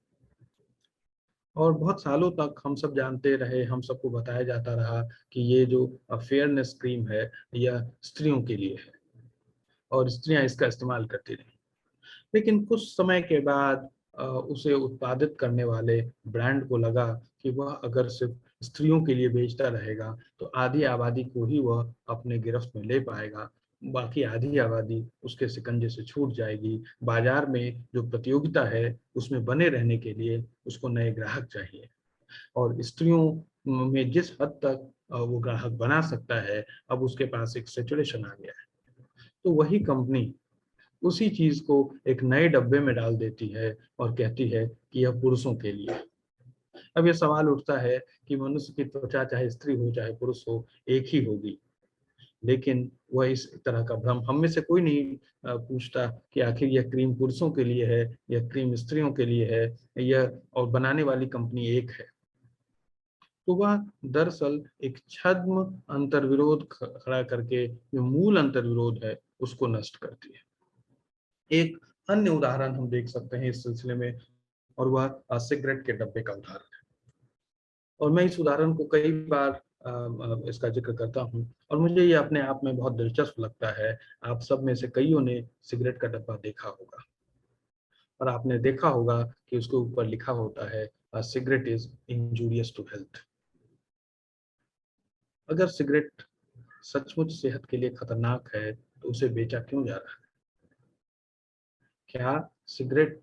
और बहुत सालों तक हम सब जानते रहे, हम सबको बताया जाता रहा कि ये जो फेयरनेस क्रीम है, यह स्त्रियों के लिए है और स्त्रियां इसका इस्तेमाल करती रहीं। लेकिन कुछ समय के बाद उसे उत्पादित करने वाले ब्रांड को लगा कि वह अगर सिर्फ स्त्रियों के लिए बेचता रहेगा तो आधी आबादी को ही वह अपने गिरफ्त में ले पाएगा, बाकी आधी आबादी उसके शिकंजे से छूट जाएगी। बाजार में जो प्रतियोगिता है उसमें बने रहने के लिए उसको नए ग्राहक चाहिए और स्त्रियों में जिस हद तक वो ग्राहक बना सकता है, अब उसके पास एक सैचुरेशन आ गया है। तो वही कंपनी उसी चीज को एक नए डब्बे में डाल देती है और कहती है कि यह पुरुषों के लिए है। अब ये सवाल उठता है कि मनुष्य की त्वचा चाहे स्त्री हो चाहे पुरुष हो, एक ही होगी। लेकिन वह इस तरह का भ्रम, हम में से कोई नहीं पूछता कि आखिर यह क्रीम पुरुषों के लिए है, यह क्रीम स्त्रियों के लिए है, यह और बनाने वाली कंपनी एक है। तो वह दरअसल एक छद्म अंतर्विरोध खड़ा करके जो मूल अंतर्विरोध है उसको नष्ट करती है। एक अन्य उदाहरण हम देख सकते हैं इस सिलसिले में और वह सिगरेट के डब्बे का उदाहरण है और मैं इस उदाहरण को कई बार इसका जिक्र करता हूं और मुझे ये अपने आप में बहुत दिलचस्प लगता है। आप सब में से कईयों ने सिगरेट का डब्बा देखा होगा और आपने देखा होगा कि उसके ऊपर लिखा होता है cigarette is injurious to health. अगर सिगरेट सचमुच सेहत के लिए खतरनाक है तो उसे बेचा क्यों जा रहा है? क्या सिगरेट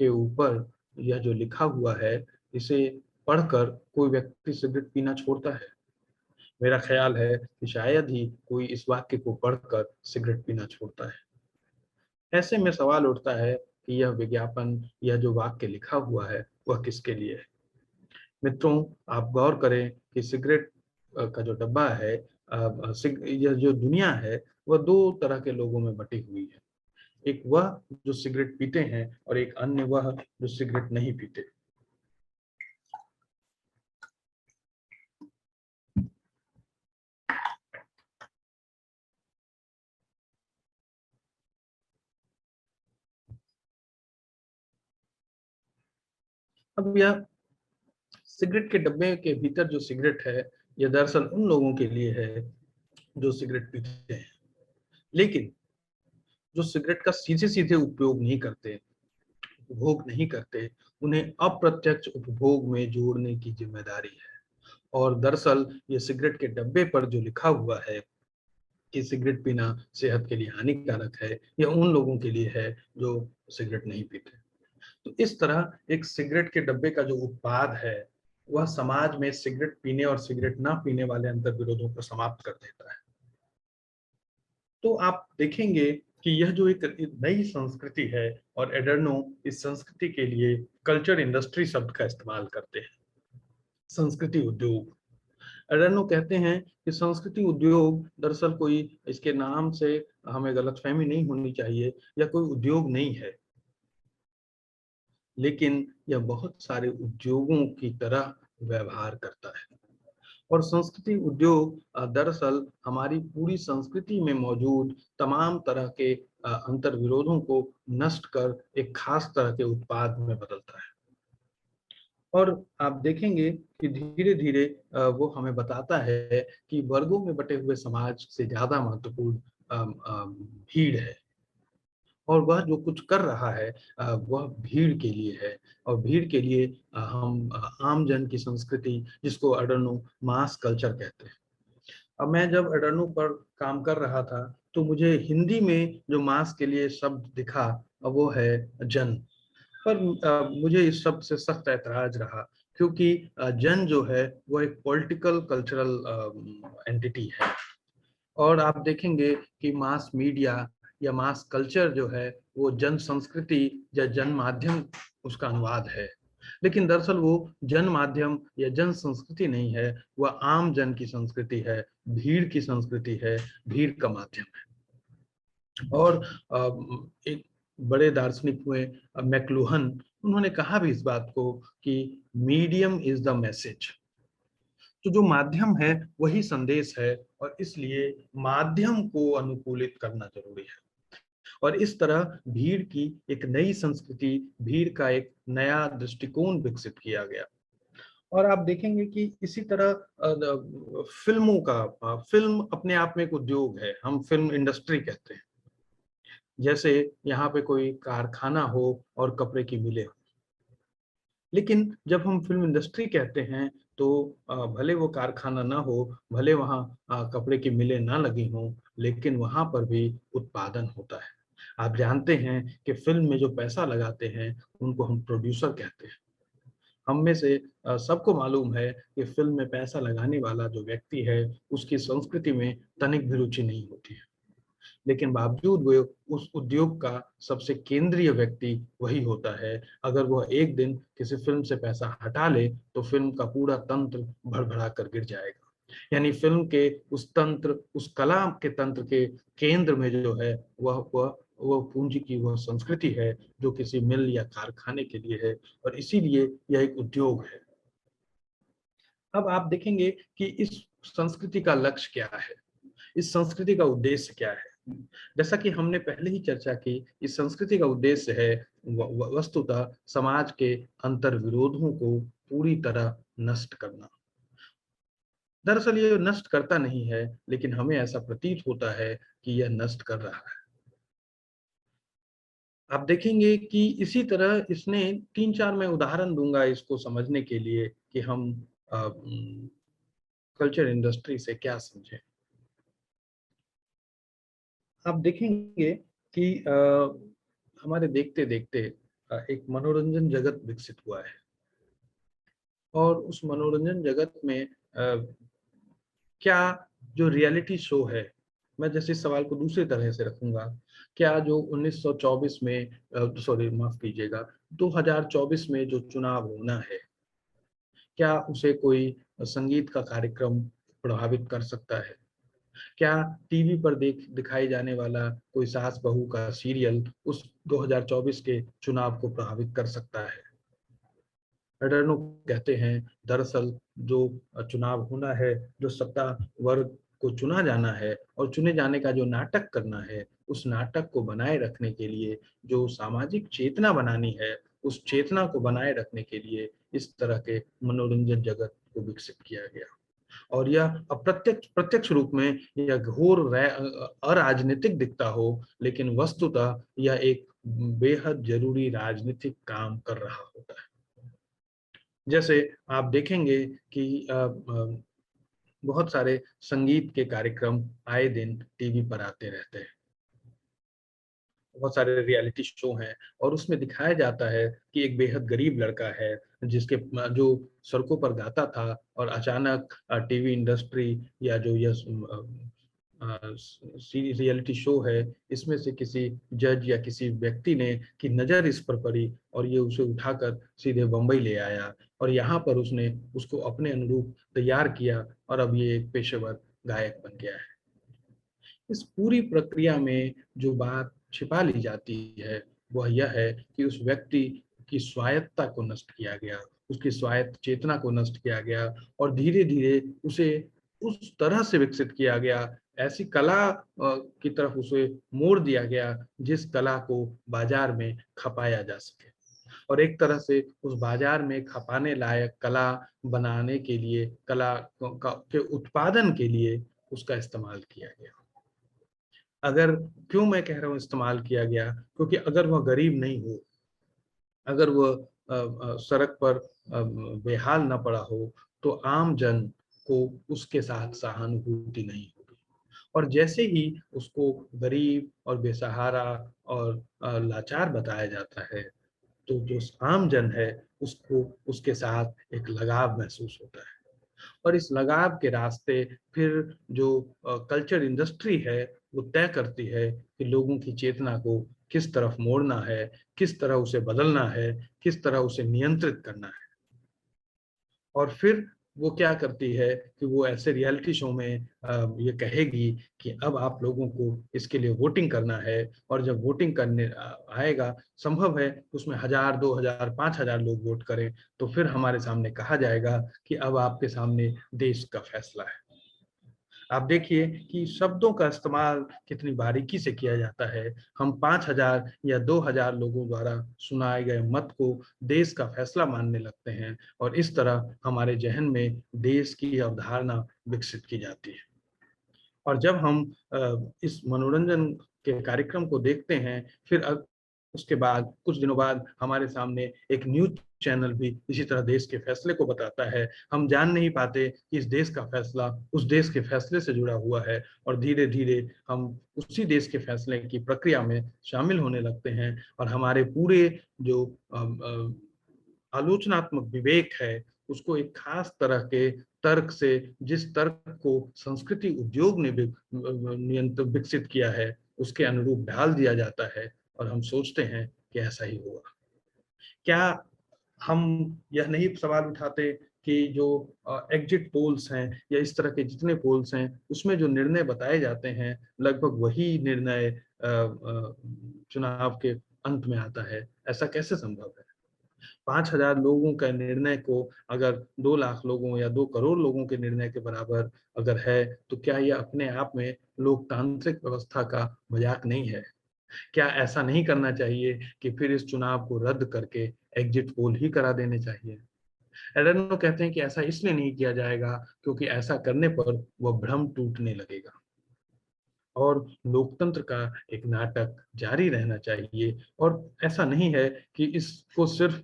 के ऊपर यह जो लिखा हुआ है, इसे पढ़कर कोई व्यक्ति सिगरेट पीना छोड़ता है? मेरा ख्याल है कि शायद ही कोई इस वाक्य को पढ़कर सिगरेट पीना छोड़ता है। ऐसे में सवाल उठता है कि यह विज्ञापन, यह जो वाक्य लिखा हुआ है, वह किसके लिए है? मित्रों, आप गौर करें कि सिगरेट का जो डब्बा है, यह जो दुनिया है, वह दो तरह के लोगों में बटी हुई है। एक वह जो सिगरेट पीते हैं और एक अन्य वह जो सिगरेट नहीं पीते। अब यह सिगरेट के डब्बे के भीतर जो सिगरेट है, यह दरअसल उन लोगों के लिए है जो सिगरेट पीते हैं, लेकिन जो सिगरेट का सीधे सीधे उपयोग नहीं करते, उपभोग नहीं करते, उन्हें अप्रत्यक्ष उपभोग में जोड़ने की जिम्मेदारी है। और दरअसल ये सिगरेट के डब्बे पर जो लिखा हुआ है कि सिगरेट पीना सेहत के लिए हानिकारक है, यह उन लोगों के लिए है जो सिगरेट नहीं पीते। तो इस तरह एक सिगरेट के डब्बे का जो उत्पाद है, वह समाज में सिगरेट पीने और सिगरेट ना पीने वाले अंतर विरोधों को समाप्त कर देता है। तो आप देखेंगे कि यह जो एक नई संस्कृति है, और एडर्नो इस संस्कृति के लिए कल्चर इंडस्ट्री शब्द का इस्तेमाल करते हैं। संस्कृति उद्योग। एडर्नो कहते हैं कि संस्कृति उद्योग दरअसल कोई, इसके नाम से हमें गलतफहमी नहीं होनी चाहिए, या कोई उद्योग नहीं है, लेकिन यह बहुत सारे उद्योगों की तरह व्यवहार करता है। और संस्कृति उद्योग दरअसल हमारी पूरी संस्कृति में मौजूद तमाम तरह के अंतर विरोधों को नष्ट कर एक खास तरह के उत्पाद में बदलता है। और आप देखेंगे कि धीरे धीरे वो हमें बताता है कि वर्गों में बटे हुए समाज से ज्यादा महत्वपूर्ण भीड़ है, और वह जो कुछ कर रहा है वह भीड़ के लिए है। और भीड़ के लिए हम आम जन की संस्कृति, जिसको अडर्नो मास कल्चर कहते हैं। अब मैं जब अडर्नो पर काम कर रहा था, तो मुझे हिंदी में जो मास के लिए शब्द दिखा, वो है जन। पर मुझे इस शब्द से सख्त ऐतराज रहा, क्योंकि जन जो है वो एक पॉलिटिकल कल्चरल एंटिटी है। और आप देखेंगे कि मास मीडिया या मास कल्चर जो है, वो जन संस्कृति या जन माध्यम उसका अनुवाद है। लेकिन दरअसल वो जन माध्यम या जन संस्कृति नहीं है, वह आम जन की संस्कृति है, भीड़ की संस्कृति है, भीड़ का माध्यम है। और एक बड़े दार्शनिक हुए मैक्लूहन, उन्होंने कहा भी इस बात को कि मीडियम इज द मैसेज। तो जो माध्यम है वही संदेश है, और इसलिए माध्यम को अनुकूलित करना जरूरी है। और इस तरह भीड़ की एक नई संस्कृति, भीड़ का एक नया दृष्टिकोण विकसित किया गया। और आप देखेंगे कि इसी तरह फिल्मों का, फिल्म अपने आप में एक उद्योग है, हम फिल्म इंडस्ट्री कहते हैं। जैसे यहाँ पे कोई कारखाना हो और कपड़े की मिलें हो, लेकिन जब हम फिल्म इंडस्ट्री कहते हैं, तो भले वो कारखाना ना हो, भले वहाँ कपड़े की मिलें ना लगी हों, लेकिन वहाँ पर भी उत्पादन होता है। आप जानते हैं कि फिल्म में जो पैसा लगाते हैं, उनको हम प्रोड्यूसर कहते हैं। हम में से सबको मालूम है कि फिल्म में पैसा लगाने वाला जो व्यक्ति है, उसकी संस्कृति में तनिक भी रुचि नहीं होती है, लेकिन बावजूद वो उस उद्योग का सबसे केंद्रीय व्यक्ति वही होता है। अगर वह एक दिन किसी फिल्म से पैसा हटा ले, तो फिल्म का पूरा तंत्र भड़बड़ा कर गिर जाएगा। यानी फिल्म के उस तंत्र, उस कला के तंत्र के केंद्र में जो है, वह पूंजी की वह संस्कृति है, जो किसी मिल या कारखाने के लिए है, और इसीलिए यह एक उद्योग है। अब आप देखेंगे कि इस संस्कृति का लक्ष्य क्या है, इस संस्कृति का उद्देश्य क्या है। जैसा कि हमने पहले ही चर्चा की, इस संस्कृति का उद्देश्य है वस्तुतः समाज के अंतर विरोधों को पूरी तरह नष्ट करना। दरअसल ये नष्ट करता नहीं है, लेकिन हमें ऐसा प्रतीत होता है कि यह नष्ट कर रहा है। आप देखेंगे कि इसी तरह इसने तीन चार, मैं उदाहरण दूंगा इसको समझने के लिए कि हम कल्चर इंडस्ट्री से क्या समझें। आप देखेंगे कि हमारे देखते देखते एक मनोरंजन जगत विकसित हुआ है, और उस मनोरंजन जगत में क्या जो रियलिटी शो है, मैं जैसे इस सवाल को दूसरी तरह से रखूंगा, क्या जो 1924 में, सॉरी माफ कीजिएगा, 2024 में जो चुनाव होना है, क्या उसे कोई संगीत का कार्यक्रम प्रभावित कर सकता है? क्या टीवी पर दिखाई जाने वाला कोई सास बहू का सीरियल उस 2024 के चुनाव को प्रभावित कर सकता है? एडर्नो कहते हैं, दरअसल जो चुनाव होना है, जो सत्ता वर्ग को चुना जाना है और चुने जाने का जो नाटक करना है, उस नाटक को बनाए रखने के लिए जो सामाजिक चेतना बनानी है, उस चेतना को बनाए रखने के लिए इस तरह के मनोरंजन जगत को विकसित किया गया। और यह अप्रत्यक्ष प्रत्यक्ष रूप में यह घोर अराजनीतिक दिखता हो, लेकिन वस्तुतः यह एक बेहद जरूरी राजनीतिक काम कर रहा होता है। जैसे आप देखेंगे कि बहुत सारे संगीत के कार्यक्रम आए दिन टीवी पर आते रहते हैं, बहुत सारे रियलिटी शो हैं, और उसमें दिखाया जाता है कि एक बेहद गरीब लड़का है जिसके जो सड़कों पर गाता था, और अचानक टीवी इंडस्ट्री या जो यह रियलिटी शो है, इसमें से किसी जज या किसी व्यक्ति ने की नजर इस पर पड़ी, और ये उसे उठाकर सीधे बम्बई ले आया, और यहाँ पर उसने उसको अपने अनुरूप तैयार किया, और अब ये एक पेशेवर गायक बन गया है। इस पूरी प्रक्रिया में जो बात छिपा ली जाती है, वह यह है कि उस व्यक्ति की स्वायत्तता को नष्ट किया गया, उसकी स्वायत्त चेतना को नष्ट किया गया, और धीरे धीरे उसे उस तरह से विकसित किया गया, ऐसी कला की तरफ उसे मोड़ दिया गया जिस कला को बाजार में खपाया जा सके। और एक तरह से उस बाजार में खपाने लायक कला बनाने के लिए, कला के उत्पादन के लिए उसका इस्तेमाल किया गया। अगर, क्यों मैं कह रहा हूँ इस्तेमाल किया गया, क्योंकि अगर वह गरीब नहीं हो, अगर वह सड़क पर बेहाल न पड़ा हो, तो आम जन को उसके साथ सहानुभूति नहीं होगी। और जैसे ही उसको गरीब और बेसहारा और लाचार बताया जाता है, तो जो आम जन है उसको उसके साथ एक लगाव महसूस होता है। और इस लगाव के रास्ते फिर जो कल्चर इंडस्ट्री है, वो तय करती है कि लोगों की चेतना को किस तरफ मोड़ना है, किस तरह उसे बदलना है, किस तरह उसे नियंत्रित करना है। और फिर वो क्या करती है कि वो ऐसे रियलिटी शो में ये कहेगी कि अब आप लोगों को इसके लिए वोटिंग करना है, और जब वोटिंग करने आएगा, संभव है उसमें 1000, 2000, 5000 लोग वोट करें, तो फिर हमारे सामने कहा जाएगा कि अब आपके सामने देश का फैसला है। आप देखिए कि शब्दों का इस्तेमाल कितनी बारीकी से किया जाता है। हम 5000 या 2000 लोगों द्वारा सुनाए गए मत को देश का फैसला मानने लगते हैं, और इस तरह हमारे जहन में देश की अवधारणा विकसित की जाती है। और जब हम इस मनोरंजन के कार्यक्रम को देखते हैं, फिर उसके बाद कुछ दिनों बाद हमारे सामने एक न्यूज़ चैनल भी इसी तरह देश के फैसले को बताता है। हम जान नहीं पाते कि इस देश का फैसला उस देश के फैसले से जुड़ा हुआ है, और धीरे-धीरे हम उसी देश के फैसले की प्रक्रिया में शामिल होने लगते हैं, और हमारे पूरे जो आलोचनात्मक विवेक है, उसको एक खास तरह के तर्क से, जिस तर्क को संस्कृति उद्योग ने विकसित किया है, उसके अनुरूप ढाल दिया जाता है, और हम सोचते हैं कि ऐसा ही होगा। क्या हम यह नहीं सवाल उठाते कि जो एग्जिट पोल्स हैं या इस तरह के जितने पोल्स हैं, उसमें जो निर्णय बताए जाते हैं, लगभग वही निर्णय चुनाव के अंत में आता है? ऐसा कैसे संभव है? 5000 लोगों का निर्णय को अगर 2 लाख लोगों या 2 करोड़ लोगों के निर्णय के बराबर अगर है, तो क्या ये अपने आप में लोकतांत्रिक व्यवस्था का मजाक नहीं है? क्या ऐसा नहीं करना चाहिए कि फिर इस चुनाव को रद्द करके एग्जिट पोल ही करा देने चाहिए? एडर्नो कहते हैं कि ऐसा इसलिए नहीं किया जाएगा क्योंकि ऐसा करने पर वह भ्रम टूटने लगेगा, और लोकतंत्र का एक नाटक जारी रहना चाहिए। और ऐसा नहीं है कि इसको सिर्फ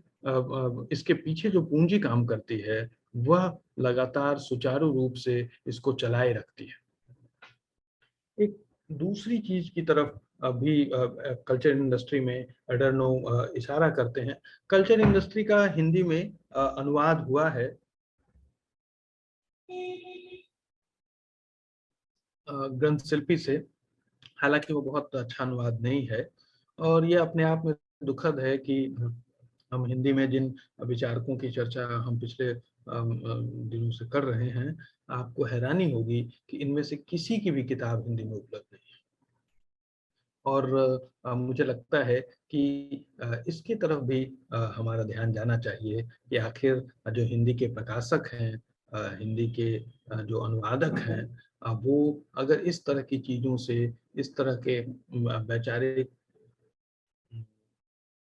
इसके पीछे जो पूंजी काम करती है, वह लगातार सुचारू रूप से इसको चलाए रखती है। एक दूसरी चीज की तरफ अभी कल्चर इंडस्ट्री में एडर्नो इशारा करते हैं। कल्चर इंडस्ट्री का हिंदी में अनुवाद हुआ है ग्रंथ शिल्पी से। हालांकि वो बहुत अच्छा अनुवाद नहीं है, और ये अपने आप में दुखद है कि हम हिंदी में जिन विचारकों की चर्चा हम पिछले दिनों से कर रहे हैं, आपको हैरानी होगी कि इनमें से किसी की भी किताब हिंदी में उपलब्ध नहीं है। और मुझे लगता है कि इसकी तरफ भी हमारा ध्यान जाना चाहिए कि आखिर जो हिंदी के प्रकाशक हैं, हिंदी के जो अनुवादक हैं, वो अगर इस तरह की चीजों से, इस तरह के वैचारिक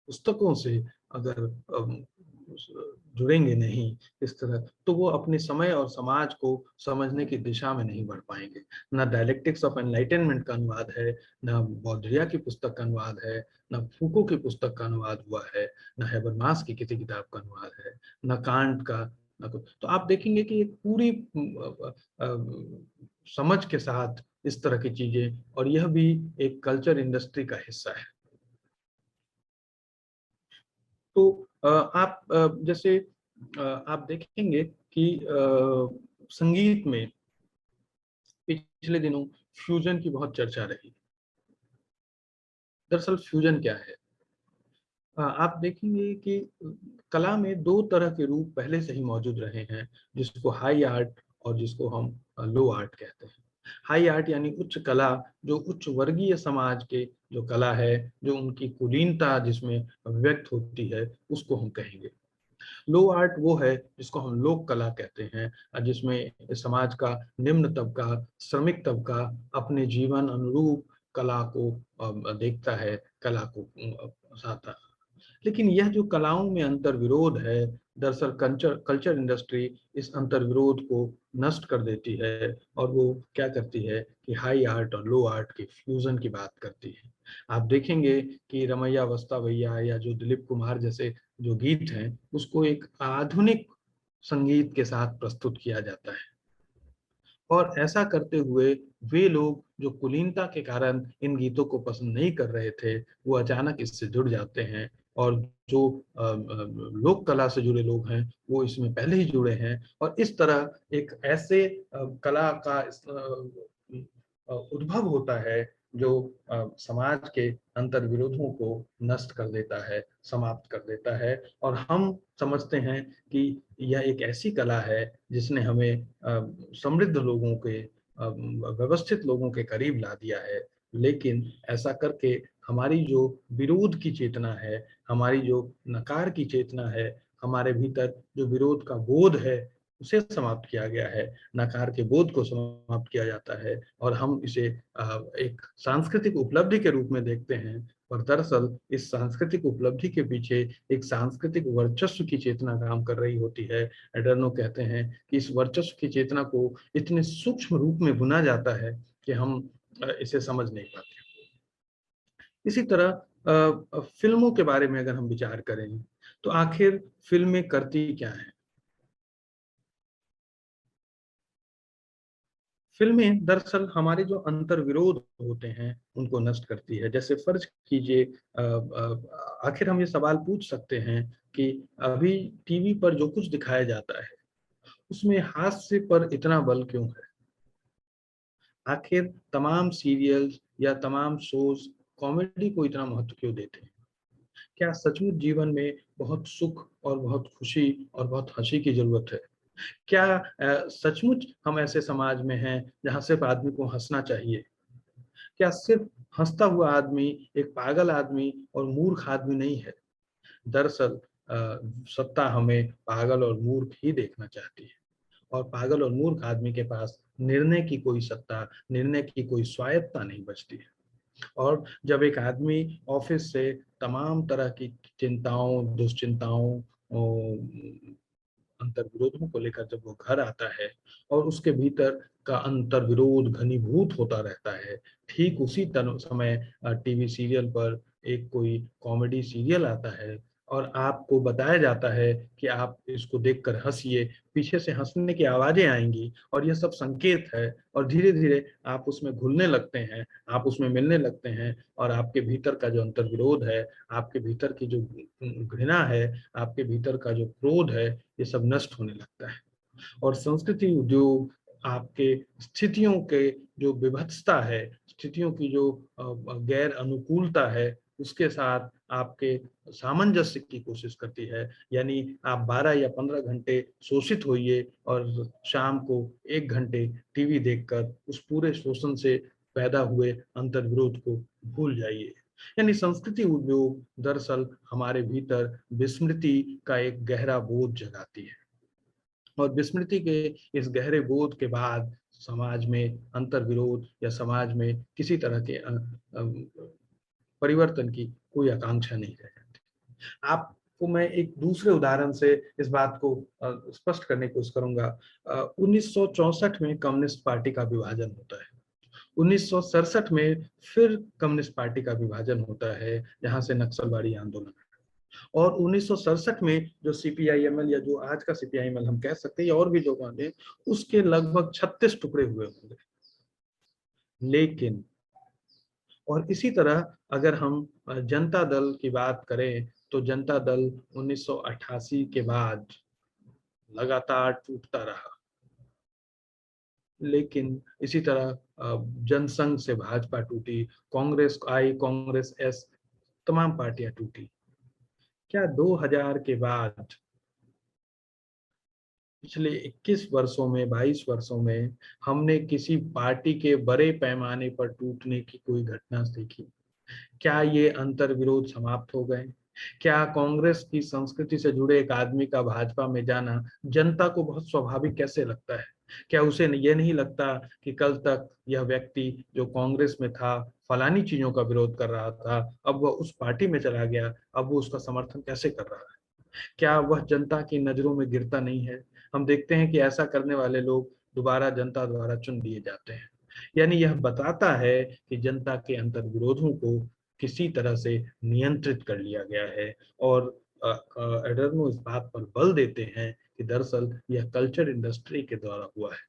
पुस्तकों से अगर जुड़ेंगे नहीं इस तरह, तो वो अपने समय और समाज को समझने की दिशा में नहीं बढ़ पाएंगे। ना डायलेक्टिक्स ऑफ एनलाइटनमेंट का अनुवाद है, ना बौद्धिया की पुस्तक का अनुवाद है, ना फूको की पुस्तक का अनुवाद हुआ है, ना हेबरमास की किसी किताब का अनुवाद है, ना कांट का, ना कुछ। तो आप देखेंगे कि एक पूरी समझ के साथ इस तरह की चीजें, और यह भी एक कल्चर इंडस्ट्री का हिस्सा है। तो आप जैसे आप देखेंगे कि संगीत में पिछले दिनों फ्यूजन की बहुत चर्चा रही। दरअसल फ्यूजन क्या है? आप देखेंगे कि कला में दो तरह के रूप पहले से ही मौजूद रहे हैं, जिसको हाई आर्ट और जिसको हम लो आर्ट कहते हैं। हाई आर्ट यानी उच्च कला, जो उच्च वर्गीय समाज के जो कला है, जो उनकी कुलीनता जिसमें व्यक्त होती है, उसको हम कहेंगे। लो आर्ट वो है जिसको हम लोक कला कहते हैं, जिसमें समाज का निम्न तबका, श्रमिक तबका अपने जीवन अनुरूप कला को देखता है, कला को साता है। लेकिन यह जो कलाओं में अंतर विरोध है, दरअसल कल्चर कल्चर इंडस्ट्री इस अंतर विरोध को नष्ट कर देती है, और वो क्या करती है कि हाई आर्ट और लो आर्ट के फ्यूजन की बात करती है। आप देखेंगे कि रमैया वस्तावैया या जो दिलीप कुमार जैसे जो गीत हैं, उसको एक आधुनिक संगीत के साथ प्रस्तुत किया जाता है। और ऐसा करते हुए वे लोग जो कुलीनता के कारण इन गीतों को पसंद नहीं कर रहे थे, वो अचानक इससे जुड़ जाते हैं। और जो लोक कला से जुड़े लोग हैं, वो इसमें पहले ही जुड़े हैं, और इस तरह एक ऐसे कला का उद्भव होता है जो समाज के अंतर विरोधों को नष्ट कर देता है, समाप्त कर देता है। और हम समझते हैं कि यह एक ऐसी कला है जिसने हमें समृद्ध लोगों के, व्यवस्थित लोगों के करीब ला दिया है। लेकिन ऐसा करके हमारी जो विरोध की चेतना है, हमारी जो नकार की चेतना है, हमारे भीतर जो विरोध का बोध है, उसे समाप्त किया गया है। नकार के बोध को समाप्त किया जाता है, और हम इसे एक सांस्कृतिक उपलब्धि के रूप में देखते हैं। और दरअसल इस सांस्कृतिक उपलब्धि के पीछे एक सांस्कृतिक वर्चस्व की चेतना काम कर रही होती है। एडर्नो कहते हैं कि इस वर्चस्व की चेतना को इतने सूक्ष्म रूप में बुना जाता है कि हम इसे समझ नहीं पाते। इसी तरह फिल्मों के बारे में अगर हम विचार करें, तो आखिर फिल्में करती क्या हैं? फिल्में दरअसल हमारे जो अंतर विरोध होते हैं उनको नष्ट करती है। जैसे फर्ज कीजिए, आखिर हम ये सवाल पूछ सकते हैं कि अभी टीवी पर जो कुछ दिखाया जाता है, उसमें हास्य पर इतना बल क्यों है? आखिर तमाम सीरियल्स या तमाम शोज कॉमेडी को इतना महत्व क्यों देते हैं? क्या सचमुच जीवन में बहुत सुख और बहुत खुशी और बहुत हंसी की जरूरत है? क्या सचमुच हम ऐसे समाज में हैं जहां सिर्फ आदमी को हंसना चाहिए? क्या सिर्फ हंसता हुआ आदमी एक पागल आदमी और मूर्ख आदमी नहीं है? दरअसल सत्ता हमें पागल और मूर्ख ही देखना चाहती है, और पागल और मूर्ख आदमी के पास निर्णय की कोई सत्ता, निर्णय की कोई स्वायत्ता नहीं बचती है। और जब एक आदमी ऑफिस से तमाम तरह की चिंताओं, दुश्चिंताओं, अंतर विरोधों को लेकर जब वो घर आता है, और उसके भीतर का अंतर विरोध घनीभूत होता रहता है, ठीक उसी समय टीवी सीरियल पर एक कोई कॉमेडी सीरियल आता है, और आपको बताया जाता है कि आप इसको देखकर हंसिए, पीछे से हंसने की आवाजें आएंगी और यह सब संकेत है, और धीरे धीरे आप उसमें घुलने लगते हैं, आप उसमें मिलने लगते हैं, और आपके भीतर का जो अंतर्विरोध है, आपके भीतर की जो घृणा है, आपके भीतर का जो क्रोध है, ये सब नष्ट होने लगता है। और संस्कृति उद्योग आपके स्थितियों के जो विभत्सता है, स्थितियों की जो गैर अनुकूलता है, उसके साथ आपके सामंजस्य की कोशिश करती है। यानी आप 12 या 15 घंटे शोषित होइए और शाम को 1 घंटे टीवी देखकर उस पूरे शोषण से पैदा हुए अंतर्विरोध को भूल जाइए। यानी संस्कृति उद्योग दरअसल हमारे भीतर विस्मृति का एक गहरा बोध जगाती है, और विस्मृति के इस गहरे बोध के बाद समाज में अंतर्विरोध या समाज में किसी तरह के परिवर्तन की कोई आकांक्षा नहीं रह जाती। आपको मैं एक दूसरे उदाहरण से इस बात को स्पष्ट करने की कोशिश करूंगा। 1964 में कम्युनिस्ट पार्टी का विभाजन होता है। 1967 में फिर कम्युनिस्ट पार्टी का विभाजन होता है, जहां से नक्सलवादी आंदोलन। और 1967 में जो सीपीआईएमएल या जो आज का सीपीआईएमएल हम कह सकते हैं, या और भी जो बांधे, उसके लगभग 36 टुकड़े हुए होंगे। लेकिन और इसी तरह अगर हम जनता दल की बात करें, तो जनता दल 1988 के बाद लगातार टूटता रहा। लेकिन इसी तरह जनसंघ से भाजपा टूटी, कांग्रेस आई, कांग्रेस एस, तमाम पार्टियां टूटी। क्या 2000 के बाद पिछले 21 वर्षों में, 22 वर्षों में हमने किसी पार्टी के बड़े पैमाने पर टूटने की कोई घटना देखी? क्या ये अंतर्विरोध समाप्त हो गए? क्या कांग्रेस की संस्कृति से जुड़े एक आदमी का भाजपा में जाना जनता को बहुत स्वाभाविक कैसे लगता है? क्या उसे ये नहीं लगता कि कल तक यह व्यक्ति जो कांग्रेस में था, फलानी चीजों का विरोध कर रहा था, अब वह उस पार्टी में चला गया, अब वो उसका समर्थन कैसे कर रहा है? क्या वह जनता की नजरों में गिरता नहीं है? हम देखते हैं कि ऐसा करने वाले लोग दोबारा जनता द्वारा चुन लिए जाते हैं। यानी यह बताता है कि जनता के अंतर्विरोधों को किसी तरह से नियंत्रित कर लिया गया है। और एडर्नो इस बात पर बल देते हैं कि दरअसल यह कल्चर इंडस्ट्री के द्वारा हुआ है।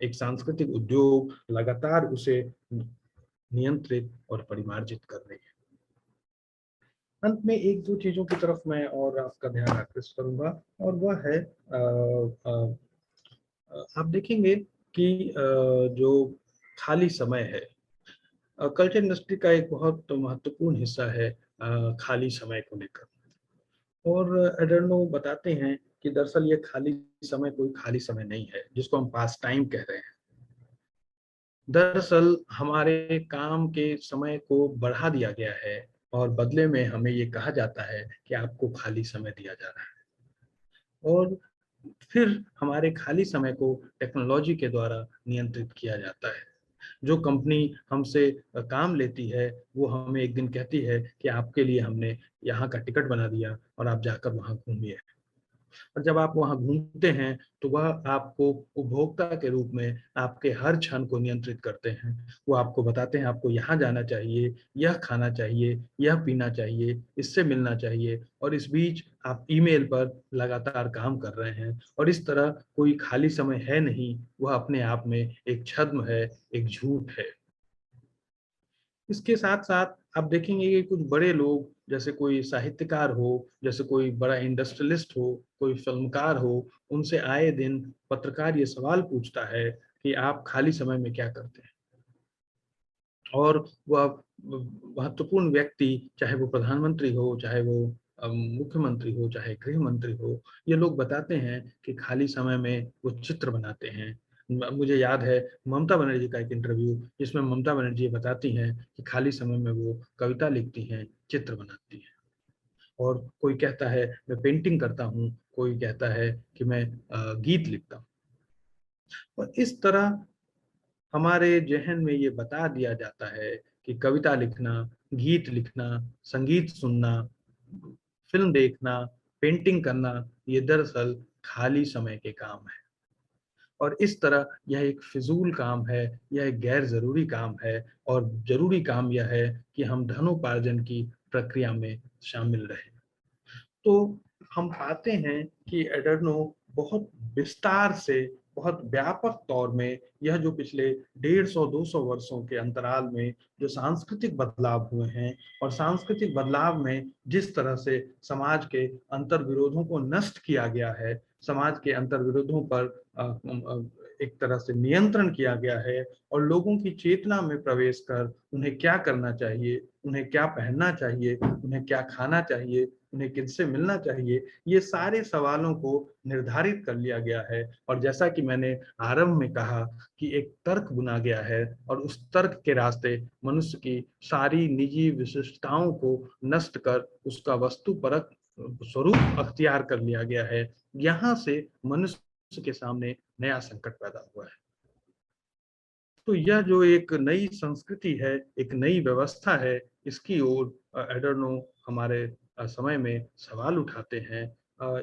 एक सांस्कृतिक उद्योग लगातार उसे नियंत्रित और परिमार्जित कर रही है। अंत में एक दो चीजों की तरफ मैं और आपका ध्यान आकृष्ट करूंगा, और वह है आप देखेंगे कि जो खाली समय है, कल्चर इंडस्ट्री का एक बहुत महत्वपूर्ण हिस्सा है खाली समय को लेकर। और एडर्नो बताते हैं कि दरअसल ये खाली समय कोई खाली समय नहीं है जिसको हम पास टाइम कह रहे हैं। दरअसल हमारे काम के समय को बढ़ा दिया गया है, और बदले में हमें ये कहा जाता है कि आपको खाली समय दिया जा रहा है। और फिर हमारे खाली समय को टेक्नोलॉजी के द्वारा नियंत्रित किया जाता है। जो कंपनी हमसे काम लेती है, वो हमें एक दिन कहती है कि आपके लिए हमने यहाँ का टिकट बना दिया और आप जाकर वहाँ घूमिए। और जब आप वहाँ घूमते हैं तो वह आपको उपभोक्ता के रूप में आपके हर क्षण को नियंत्रित करते हैं। वो आपको बताते हैं आपको यहाँ जाना चाहिए, यह खाना चाहिए, यह पीना चाहिए, इससे मिलना चाहिए, और इस बीच आप ईमेल पर लगातार काम कर रहे हैं। और इस तरह कोई खाली समय है नहीं, वह अपने आप में एक छद्म है, एक झूठ है। इसके साथ साथ आप देखेंगे कि कुछ बड़े लोग, जैसे कोई साहित्यकार हो, जैसे कोई बड़ा इंडस्ट्रियलिस्ट हो, कोई फिल्मकार हो, उनसे आए दिन पत्रकार ये सवाल पूछता है कि आप खाली समय में क्या करते हैं। और वह महत्वपूर्ण व्यक्ति, चाहे वो प्रधानमंत्री हो, चाहे वो मुख्यमंत्री हो, चाहे गृह मंत्री हो, ये लोग बताते हैं कि खाली समय में वो चित्र बनाते हैं। मुझे याद है ममता बनर्जी का एक इंटरव्यू, जिसमें ममता बनर्जी बताती हैं कि खाली समय में वो कविता लिखती हैं, चित्र बनाती हैं। और कोई कहता है मैं पेंटिंग करता हूँ, कोई कहता है कि मैं गीत लिखता हूँ। और इस तरह हमारे जहन में ये बता दिया जाता है कि कविता लिखना, गीत लिखना, संगीत सुनना, फिल्म देखना, पेंटिंग करना, ये दरअसल खाली समय के काम है। और इस तरह यह एक फिजूल काम है, यह एक गैर जरूरी काम है, और जरूरी काम यह है कि हम धनोपार्जन की प्रक्रिया में शामिल रहें। तो हम पाते हैं कि एडर्नो बहुत विस्तार से, बहुत व्यापक तौर में यह जो पिछले 150-200 वर्षों के अंतराल में जो सांस्कृतिक बदलाव हुए हैं और सांस्कृतिक बदलाव में जिस तरह से समाज के अंतर्विरोधों को नष्ट किया गया है, समाज के अंतर्विरोधों पर एक तरह से नियंत्रण किया गया है और लोगों की चेतना में प्रवेश कर उन्हें क्या करना चाहिए, उन्हें क्या पहनना चाहिए, उन्हें क्या खाना चाहिए, उन्हें किससे मिलना चाहिए, ये सारे सवालों को निर्धारित कर लिया गया है। और जैसा कि मैंने आरंभ में कहा कि एक तर्क बुना गया है और उस तर्क के रास्ते मनुष्य की सारी निजी विशिष्टताओं को नष्ट कर उसका वस्तुपरक स्वरूप अख्तियार कर लिया गया है। यहाँ से मनुष्य के सामने नया संकट पैदा हुआ है। तो यह जो एक नई संस्कृति है, एक नई व्यवस्था है, इसकी ओर एडर्नो हमारे समय में सवाल उठाते हैं।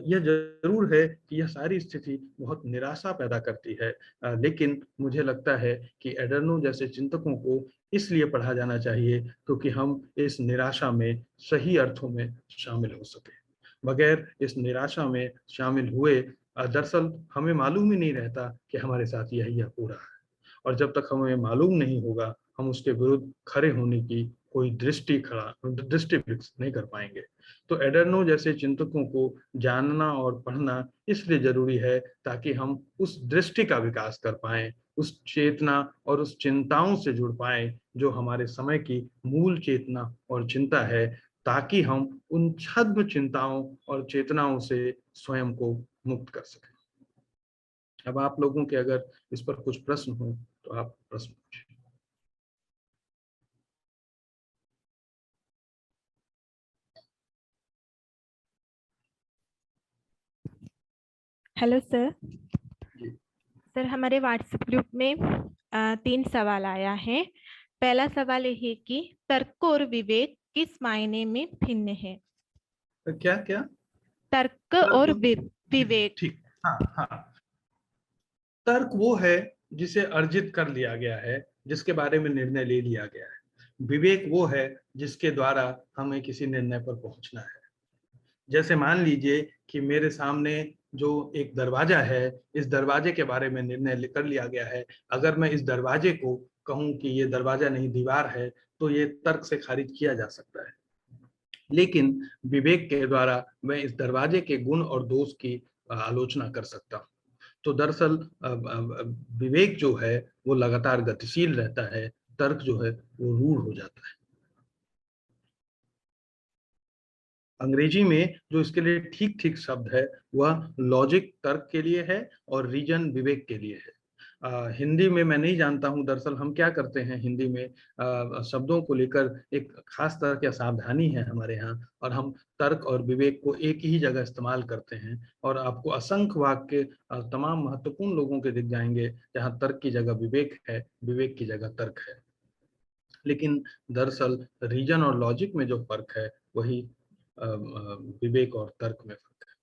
यह जरूर है कि यह सारी स्थिति बहुत निराशा पैदा करती है, लेकिन मुझे लगता है कि एडर्नो जैसे चिंतकों को इसलिए पढ़ा जाना चाहिए क्योंकि हम इस निराशा में सही अर्थों में शामिल हो सके। बगैर इस निराशा में शामिल हुए दरअसल हमें मालूम ही नहीं रहता कि हमारे साथ यही हो रहा है। और जब तक हमें मालूम नहीं होगा, हम उसके विरुद्ध खड़े होने की कोई दृष्टि विकसित नहीं कर पाएंगे। तो एडर्नो जैसे चिंतकों को जानना और पढ़ना इसलिए जरूरी है ताकि हम उस दृष्टि का विकास कर पाएं, उस चेतना और उस चिंताओं से जुड़ पाएं जो हमारे समय की मूल चेतना और चिंता है, ताकि हम उन छद्म चिंताओं और चेतनाओं से स्वयं को मुक्त कर सकें। अब आप लोगों के अगर इस पर कुछ प्रश्न हो तो आप प्रश्न पूछिए। Hello sir. जी। सर, हमारे व्हाट्सएप ग्रुप में 3 सवाल आया है। पहला सवाल ये है कि तर्क और विवेक किस मायने में भिन्न है? तो क्या क्या तर्क और तर्क? विवेक। ठीक। हाँ हाँ। तर्क वो है जिसे अर्जित कर लिया गया है, जिसके बारे में निर्णय ले लिया गया है। विवेक वो है जिसके द्वारा हमें किसी निर्णय पर पहुंचना है। जैसे मान लीजिए कि मेरे सामने जो एक दरवाजा है, इस दरवाजे के बारे में निर्णय कर लिया गया है। अगर मैं इस दरवाजे को कहूं कि ये दरवाजा नहीं दीवार है, तो ये तर्क से खारिज किया जा सकता है। लेकिन विवेक के द्वारा मैं इस दरवाजे के गुण और दोष की आलोचना कर सकता हूँ। तो दरअसल विवेक जो है वो लगातार गतिशील रहता है, तर्क जो है वो रूढ़ हो जाता है। अंग्रेजी में जो इसके लिए ठीक ठीक शब्द है वह लॉजिक तर्क के लिए है और रीजन विवेक के लिए है। हिंदी में मैं नहीं जानता हूँ, दरअसल हम क्या करते हैं हिंदी में शब्दों को लेकर एक खास तरह की सावधानी है हमारे यहाँ, और हम तर्क और विवेक को एक ही जगह इस्तेमाल करते हैं। और आपको असंख्य वाक्य तमाम महत्वपूर्ण लोगों के दिख जाएंगे जहाँ तर्क की जगह विवेक है, विवेक की जगह तर्क है। लेकिन दरअसल रीजन और लॉजिक में जो फर्क है वही विवेक और तर्क में फर्क है।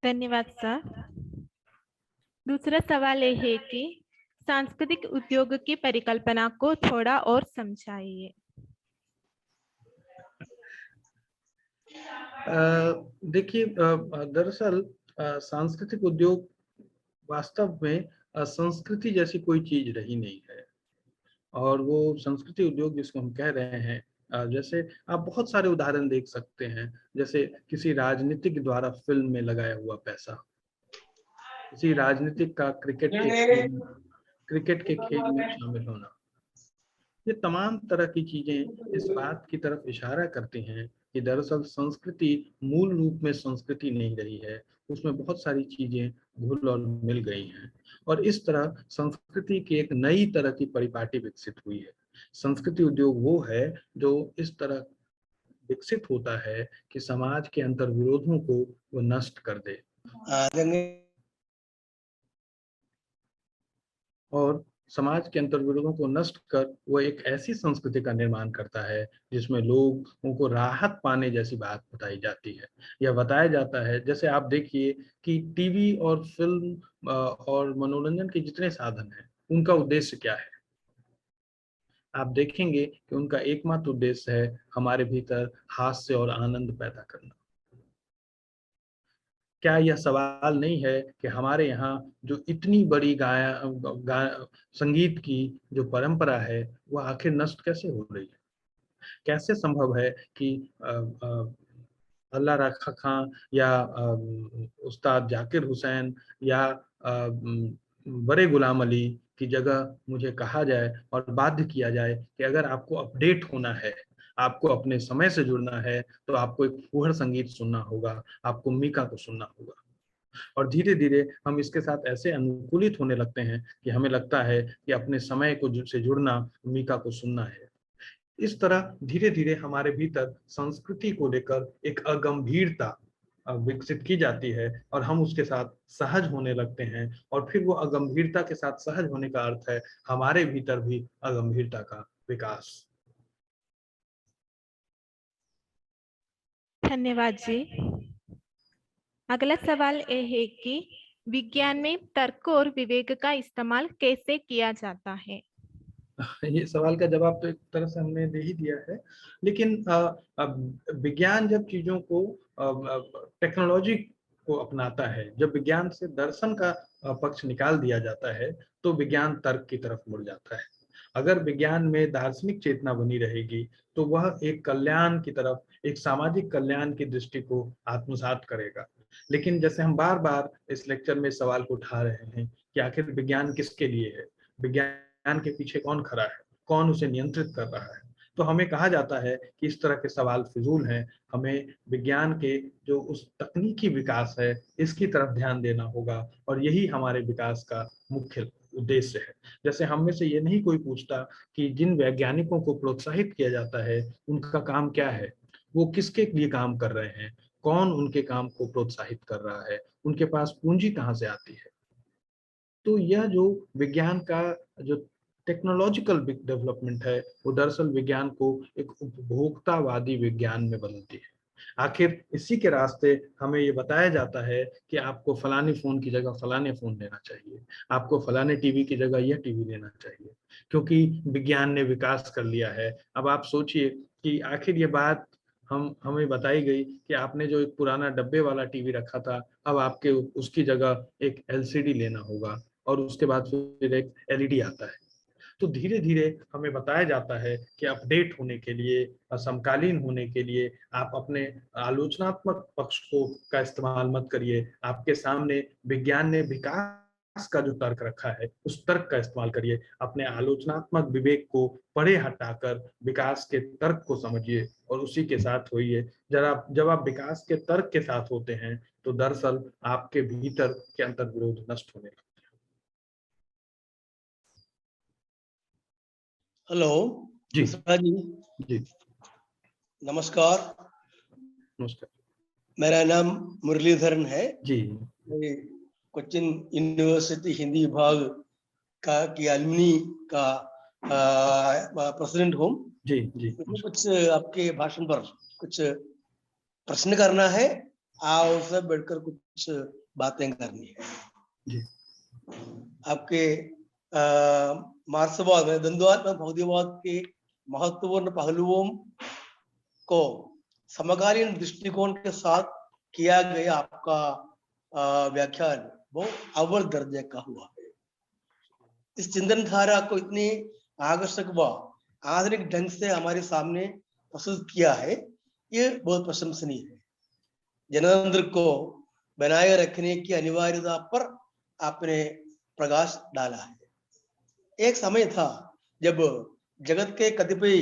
धन्यवाद सर। दूसरा सवाल ये है कि सांस्कृतिक उद्योग की परिकल्पना को थोड़ा और समझाइए। देखिए, दरअसल सांस्कृतिक उद्योग वास्तव में संस्कृति जैसी कोई चीज रही नहीं है। और वो संस्कृति उद्योग जिसको हम कह रहे हैं, जैसे आप बहुत सारे उदाहरण देख सकते हैं। जैसे किसी राजनीतिक द्वारा फिल्म में लगाया हुआ पैसा, किसी राजनीतिक का क्रिकेट के खेल में शामिल होना, ये तमाम तरह की चीजें इस बात की तरफ इशारा करती हैं कि दरअसल संस्कृति मूल रूप में संस्कृति नहीं रही है, उसमें बहुत सारी चीजें घुल और मिल गई हैं। और इस तरह संस्कृति की एक नई तरह की परिपाटी विकसित हुई है। संस्कृति उद्योग वो है जो इस तरह विकसित होता है कि समाज के अंतर्विरोधों को वो नष्ट कर दे और समाज के अंतर्विरोधों को नष्ट कर वो एक ऐसी संस्कृति का निर्माण करता है जिसमें लोगों को राहत पाने जैसी बात बताई जाती है। यह बताया जाता है, जैसे आप देखिए कि टीवी और फिल्म और मनोरंजन के जितने साधन हैं उनका उद्देश्य क्या है? आप देखेंगे कि उनका एकमात्र उद्देश्य है हमारे भीतर हास्य और आनंद पैदा करना। क्या यह सवाल नहीं है कि हमारे यहाँ जो इतनी बड़ी संगीत की जो परंपरा है वह आखिर नष्ट कैसे हो रही है? कैसे संभव है कि अल्लाह रखा खां या उस्ताद जाकिर हुसैन या बड़े गुलाम अली की जगह मुझे कहा जाए और बाध्य किया जाए कि अगर आपको अपडेट होना है, आपको अपने समय से जुड़ना है, तो आपको एक फूहड़ संगीत सुनना होगा, आपको मीका को सुनना होगा। और धीरे धीरे हम इसके साथ ऐसे अनुकूलित होने लगते हैं कि हमें लगता है कि अपने समय को से जुड़ना मीका को सुनना है। इस तरह धीरे धीरे हमारे भीतर संस्कृति को लेकर एक अगंभीरता विकसित की जाती है और हम उसके साथ सहज होने लगते हैं, और फिर वो अगंभीरता के साथ सहज होने का अर्थ है हमारे भीतर भी अगंभीरता का विकास। धन्यवाद जी। अगला सवाल ये है कि विज्ञान में तर्क और विवेक का इस्तेमाल कैसे किया जाता है? ये सवाल का जवाब तो एक तरह से हमने दे ही दिया है, लेकिन विज्ञान जब चीजों को टेक्नोलॉजी को अपनाता है, जब विज्ञान से दर्शन का पक्ष निकाल दिया जाता है, तो विज्ञान तर्क की तरफ मुड़ जाता है। अगर विज्ञान में दार्शनिक चेतना बनी रहेगी तो वह एक कल्याण की तरफ, एक सामाजिक कल्याण की दृष्टि को आत्मसात करेगा। लेकिन जैसे हम बार बार इस लेक्चर में सवाल को उठा रहे हैं कि आखिर विज्ञान किसके लिए है, विज्ञान के पीछे कौन खड़ा है, कौन उसे नियंत्रित कर रहा है, तो हमें कहा जाता है कि इस तरह के सवाल फिजूल हैं। हमें विज्ञान के जो उस तकनीकी विकास है इसकी तरफ ध्यान देना होगा, और यही हमारे विकास का मुख्य उद्देश्य है। जैसे हम में से ये नहीं कोई पूछता कि जिन वैज्ञानिकों को प्रोत्साहित किया जाता है उनका काम क्या है, वो किसके लिए काम कर रहे हैं, कौन उनके काम को प्रोत्साहित कर रहा है, उनके पास पूंजी कहाँ से आती है। तो यह जो विज्ञान का जो टेक्नोलॉजिकल डेवलपमेंट है वो दरअसल विज्ञान को एक उपभोक्तावादी विज्ञान में बदलती है। आखिर इसी के रास्ते हमें ये बताया जाता है कि आपको फलाने फोन की जगह फलाने फोन लेना चाहिए, आपको फलाने टीवी की जगह यह टीवी लेना चाहिए, क्योंकि विज्ञान ने विकास कर लिया है। अब आप सोचिए कि आखिर ये बात हमें बताई गई कि आपने जो एक पुराना डब्बे वाला टीवी रखा था, अब आपके उसकी जगह एक एलसीडी लेना होगा, और उसके बाद फिर एक एलईडी आता है। तो धीरे धीरे हमें बताया जाता है कि अपडेट होने के लिए, समकालीन होने के लिए आप अपने आलोचनात्मक पक्ष को का इस्तेमाल मत करिए। आपके सामने विज्ञान ने विकास का जो तर्क रखा है उस तर्क का इस्तेमाल करिए। अपने आलोचनात्मक विवेक को परे हटाकर विकास के तर्क को समझिए और उसी के साथ होइए। जब आप विकास के तर्क के साथ होते हैं तो दरअसल आपके भीतर के अंतर्विरोध नष्ट होने लगते हैं। हेलो जी मिश्रा जी। जी नमस्कार। नमस्कार मेरा नाम मुरलीधरन है जी। मैं कोचिन यूनिवर्सिटी हिंदी विभाग की एलुमनी का प्रेसिडेंट हूँ। जी जी मुझे कुछ आपके भाषण पर कुछ प्रश्न करना है, आप उससे बैठकर कुछ बातें करनी है। जी आपके मार्क्सवाद में द्वंद्वात्मक भौतिकवाद के महत्वपूर्ण पहलुओं को समकालीन दृष्टिकोण के साथ किया गया आपका व्याख्यान वो अव्वल दर्जे का हुआ है। इस चिंतन धारा को इतनी आकर्षक व आधुनिक ढंग से हमारे सामने प्रस्तुत किया है, ये बहुत प्रशंसनीय है। जनतंत्र को बनाए रखने की अनिवार्यता पर आपने प्रकाश डाला है। एक समय था जब जगत के कतिपय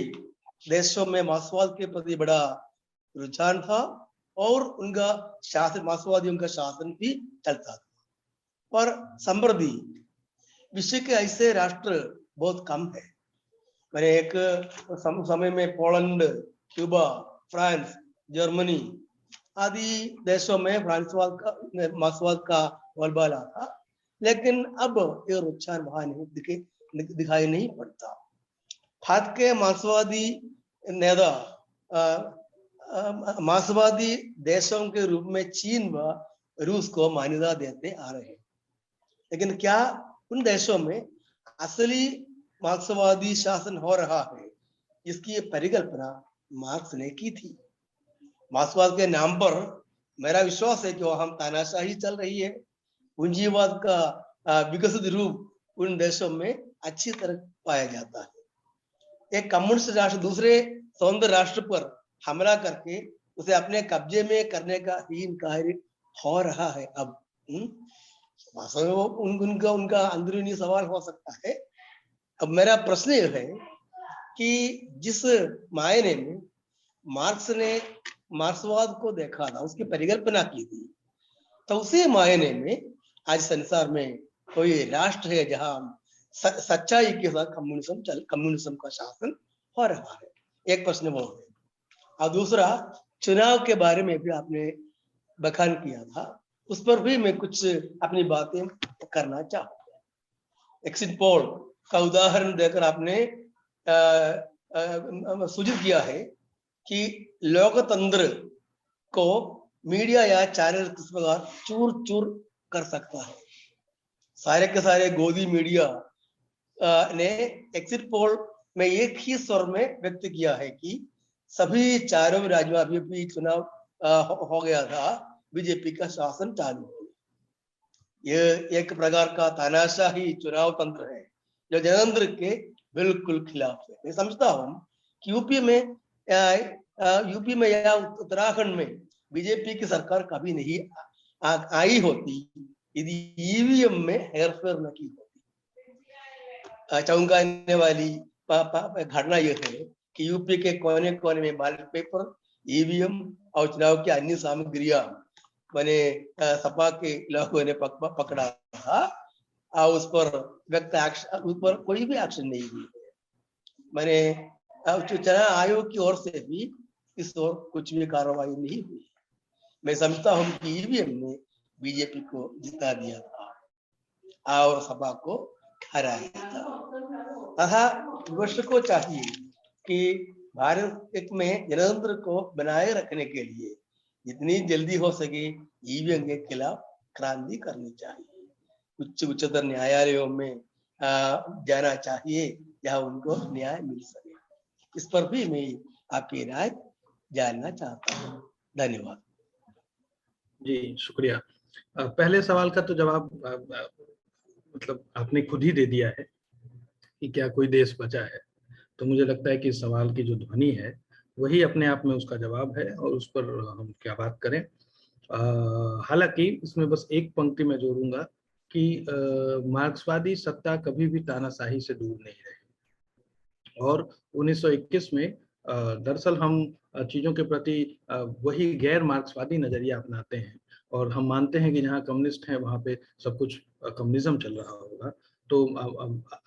देशों में मार्क्सवाद के प्रति बड़ा रुझान था और उनका शासन, मार्क्सवादियों का शासन भी चलता था, पर संप्रति विश्व के ऐसे राष्ट्र बहुत कम है। मैंने एक समय में पोलैंड, क्यूबा, फ्रांस, जर्मनी आदि देशों में मार्क्सवाद का बोलबाला था, लेकिन अब ये रुझान वहां नहीं दिखाई नहीं पड़ता। भारत के मार्क्सवादी नेता मार्क्सवादी देशों के रूप में चीन व रूस को मान्यता देते आ रहे हैं, लेकिन क्या उन देशों में असली मार्क्सवादी शासन हो रहा है, इसकी परिकल्पना मार्क्स ने की थी। मार्क्सवाद के नाम पर मेरा विश्वास है कि वहां तानाशाही चल रही है। पूंजीवाद का विकसित रूप उन देशों में अच्छी तरह पाया जाता है। एक कम्युनिस्ट राष्ट्र दूसरे स्वतंत्र राष्ट्र पर हमला करके उसे अपने कब्जे में करने का हीन कार्य हो रहा है अब। वास्तव में वो उनका अंदरूनी सवाल हो सकता है। अब मेरा प्रश्न यह है कि जिस मायने में मार्क्स ने मार्क्सवाद को देखा था, उसकी परिकल्पना की थी, तो उसी मायने में आज संसार में कोई राष्ट्र है जहां सच्चाई के साथ कम्युनिज्म का शासन हो रहा है। एक प्रश्न वो है। और दूसरा, चुनाव के बारे में भी आपने बखान किया था, उस पर भी मैं कुछ अपनी बातें करना चाहूंगा। एग्जिट पोल का उदाहरण देकर आपने सूचित किया है कि लोकतंत्र को मीडिया या चैनल किस प्रकार चूर चूर कर सकता है। सारे के सारे गोदी मीडिया ने एग्जिट पोल में एक ही स्वर में व्यक्त किया है कि सभी चारों राज्यों अभी भी चुनाव हो गया था, बीजेपी का शासन चालू है। यह एक प्रकार का तानाशाही चुनाव तंत्र है जो जनतंत्र के बिल्कुल खिलाफ है। मैं समझता हूँ कि यूपी में या उत्तराखंड में बीजेपी की सरकार कभी नहीं आई होती यदि ईवीएम में हेरफेर न की होती। चौंकाने वाली घटना यह है कि यूपी के कोने कोने में बैलेट पेपर, ईवीएम और चुनाव की अन्य सामग्रियां मैंने सपा के लोगों ने पकड़ा था और उस पर उस पर कोई भी एक्शन नहीं हुई। मैंने चुनाव आयोग की ओर से भी इस ओर कुछ भी कार्रवाई नहीं हुई। मैं समझता हूँ कि ईवीएम ने बीजेपी को जिता दिया था और सपा को हराया था। तथा विपक्ष को चाहिए कि भारत में जनतंत्र को बनाए रखने के लिए जितनी जल्दी हो सके ईवीएम के खिलाफ क्रांति करनी चाहिए। उच्चतर न्यायालयों में जाना चाहिए जहां उनको न्याय मिल सके। इस पर भी मैं आपकी राय जानना चाहता हूँ। धन्यवाद। जी शुक्रिया। पहले सवाल का तो जवाब मतलब आपने खुद ही दे दिया है कि क्या कोई देश बचा है। तो मुझे लगता है कि इस सवाल की जो ध्वनि है वही अपने आप में उसका जवाब है और उस पर हम क्या बात करें। हालांकि इसमें बस एक पंक्ति में जोड़ूंगा कि मार्क्सवादी सत्ता कभी भी तानाशाही से दूर नहीं रही और 1921 में दरअसल हम चीजों के प्रति वही गैर मार्क्सवादी नजरिया अपनाते हैं और हम मानते हैं कि जहाँ कम्युनिस्ट हैं वहाँ पे सब कुछ कम्युनिज्म चल रहा होगा। तो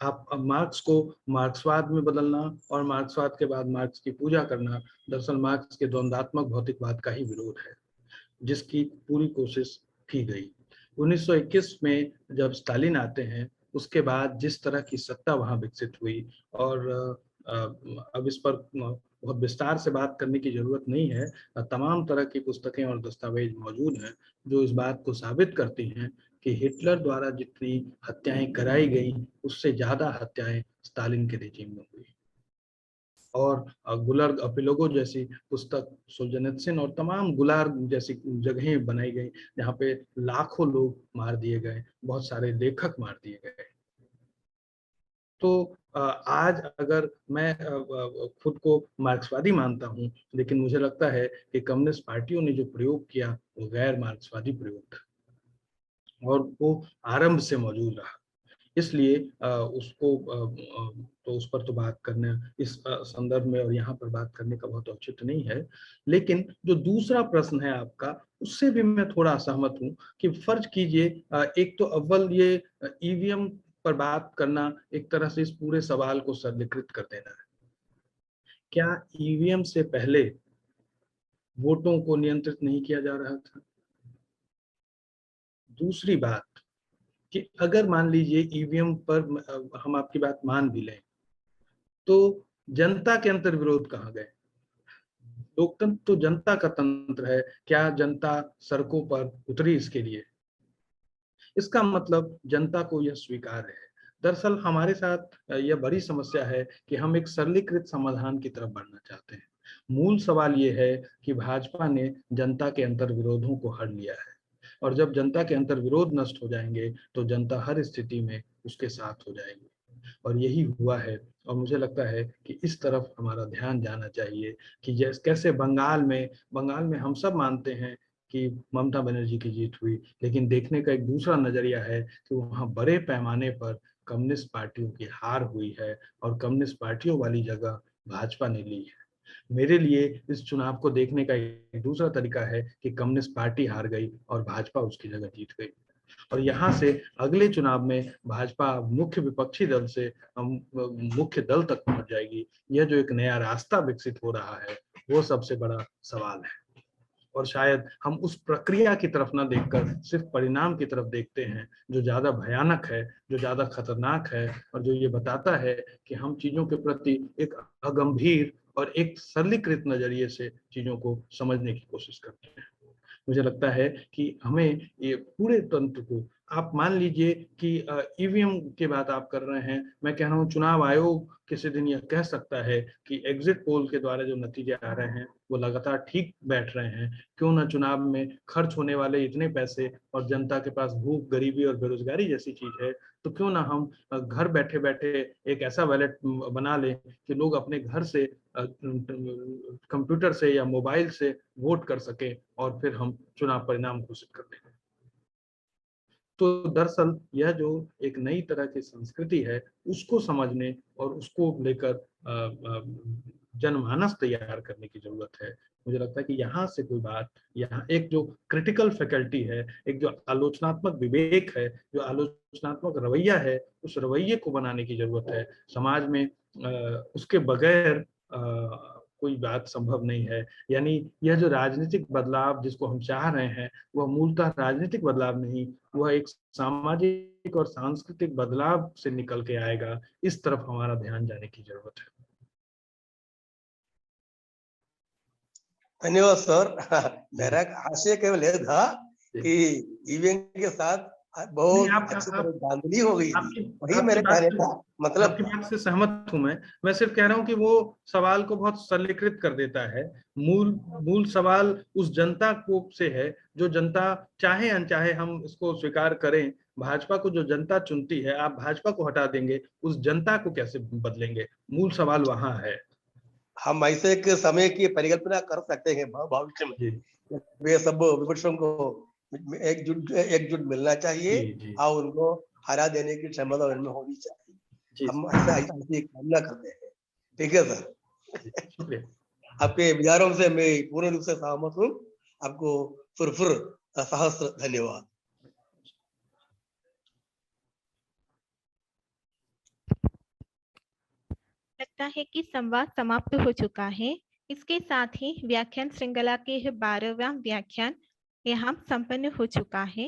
आप मार्क्स को मार्क्सवाद में बदलना और मार्क्सवाद के बाद मार्क्स की पूजा करना दरअसल मार्क्स के द्वंदात्मक भौतिकवाद का ही विरोध है जिसकी पूरी कोशिश की गई। 1921 में जब स्टालिन आते हैं उसके बाद जिस तरह की सत्ता वहां विकसित हुई और अब इस पर बहुत विस्तार से बात करने की जरूरत नहीं है। तमाम तरह की पुस्तकें और दस्तावेज मौजूद हैं जो इस बात को साबित करती हैं कि हिटलर द्वारा जितनी हत्याएं कराई गई उससे ज्यादा हत्याएं स्टालिन के रेजिम में हुई। और गुलाग एपिलोगो जैसी पुस्तक सोल्जनित्सिन और तमाम गुलाग जैसी जगहें बनाई गई जहाँ पे लाखों लोग मार दिए गए, बहुत सारे लेखक मार दिए गए। तो आज अगर मैं खुद को मार्क्सवादी मानता हूँ लेकिन मुझे लगता है कि कम्युनिस्ट पार्टियों ने जो प्रयोग किया वो गैर मार्क्सवादी प्रयोग था और वो आरंभ से मौजूद रहा। इसलिए उसको तो उस पर तो बात करना इस संदर्भ में और यहाँ पर बात करने का बहुत औचित्य नहीं है। लेकिन जो दूसरा प्रश्न है आपका उससे भी मैं थोड़ा असहमत हूँ कि फर्ज कीजिए एक तो अव्वल ये ईवीएम पर बात करना एक तरह से इस पूरे सवाल को सरलीकृत कर देना है। क्या ईवीएम से पहले वोटों को नियंत्रित नहीं किया जा रहा था? दूसरी बात कि अगर मान लीजिए ईवीएम पर हम आपकी बात मान भी लें तो जनता के अंतर विरोध कहाँ गए? लोकतंत्र तो जनता का तंत्र है, क्या जनता सड़कों पर उतरी इसके लिए? इसका मतलब जनता को यह स्वीकार है। दरअसल हमारे साथ यह बड़ी समस्या है कि हम एक सरलीकृत समाधान की तरफ बढ़ना चाहते हैं। मूल सवाल ये है कि भाजपा ने जनता के अंतर्विरोधों को हर लिया है, और जब जनता के अंतर्विरोध नष्ट हो जाएंगे तो जनता हर स्थिति में उसके साथ हो जाएगी, और यही हुआ है। और मुझे लगता है कि इस तरफ हमारा ध्यान जाना चाहिए कि जैसे कैसे बंगाल में हम सब मानते हैं कि ममता बनर्जी की जीत हुई, लेकिन देखने का एक दूसरा नजरिया है कि वहाँ बड़े पैमाने पर कम्युनिस्ट पार्टियों की हार हुई है और कम्युनिस्ट पार्टियों वाली जगह भाजपा ने ली है। मेरे लिए इस चुनाव को देखने का एक दूसरा तरीका है कि कम्युनिस्ट पार्टी हार गई और भाजपा उसकी जगह जीत गई, और यहाँ से अगले चुनाव में भाजपा मुख्य विपक्षी दल से मुख्य दल तक पहुंच जाएगी। यह जो एक नया रास्ता विकसित हो रहा है वो सबसे बड़ा सवाल है, और शायद हम उस प्रक्रिया की तरफ ना देखकर सिर्फ परिणाम की तरफ देखते हैं, जो ज्यादा भयानक है, जो ज्यादा खतरनाक है, और जो ये बताता है कि हम चीजों के प्रति एक अगंभीर और एक सरलीकृत नजरिए से चीजों को समझने की कोशिश करते हैं। मुझे लगता है कि हमें ये पूरे तंत्र को, आप मान लीजिए कि ईवीएम की बात आप कर रहे हैं, मैं कह रहा हूँ चुनाव आयोग किसी दिन यह कह सकता है कि एग्जिट पोल के द्वारा जो नतीजे आ रहे हैं वो लगातार ठीक बैठ रहे हैं। क्यों ना चुनाव में खर्च होने वाले इतने पैसे और जनता के पास भूख, गरीबी और बेरोजगारी जैसी चीज है, तो क्यों ना हम घर बैठे बैठे एक ऐसा वैलेट बना लें कि लोग अपने घर से कंप्यूटर से या मोबाइल से वोट कर सके और फिर हम चुनाव परिणाम घोषित कर दें। तो दरअसल यह जो एक नई तरह की संस्कृति है उसको समझने और उसको लेकर जनमानस तैयार करने की जरूरत है। मुझे लगता है कि यहाँ से कोई बात, यहाँ एक जो क्रिटिकल फैकल्टी है, एक जो आलोचनात्मक विवेक है, जो आलोचनात्मक रवैया है, उस रवैये को बनाने की जरूरत है समाज में। उसके बगैर कोई बात संभव नहीं है। यानी यह जो राजनीतिक बदलाव जिसको हम चाह रहे हैं वह मूलतः राजनीतिक बदलाव नहीं, वह एक सामाजिक और सांस्कृतिक बदलाव से निकल के आएगा। इस तरफ हमारा ध्यान जाने की जरूरत है। धन्यवाद सर। मेरा आशय केवल यह था कि ईवीएम के साथ बहुत अच्छी तरह धांधली हो गई थी, वही मेरे कहने का मतलब। आपकी बात से सहमत हूं मैं सिर्फ कह रहा हूं कि वो सवाल को बहुत सरलीकृत कर देता है। मूल सवाल उस जनता को से है, जो जनता चाहे अनचाहे हम इसको स्वीकार करें, भाजपा को जो जनता चुनती है, आप भाजपा को हटा देंगे, उस जनता को कैसे बदलेंगे? मूल सवाल वहां है। हम ऐसे एक समय की परिकल्पना कर सकते हैं भविष्य में, वे सब विपक्षों को एकजुट मिलना चाहिए और उनको हरा देने की क्षमता उनमें होनी चाहिए। हम ऐसी कामना करते हैं। ठीक है सर। आपके विचारों से मैं पूर्ण रूप से सहमत हूँ। आपको फुरफुर सहस्त्र धन्यवाद। लगता है कि संवाद समाप्त हो चुका है। इसके साथ ही व्याख्यान श्रृंखला के 12वां व्याख्यान यहाँ संपन्न हो चुका है।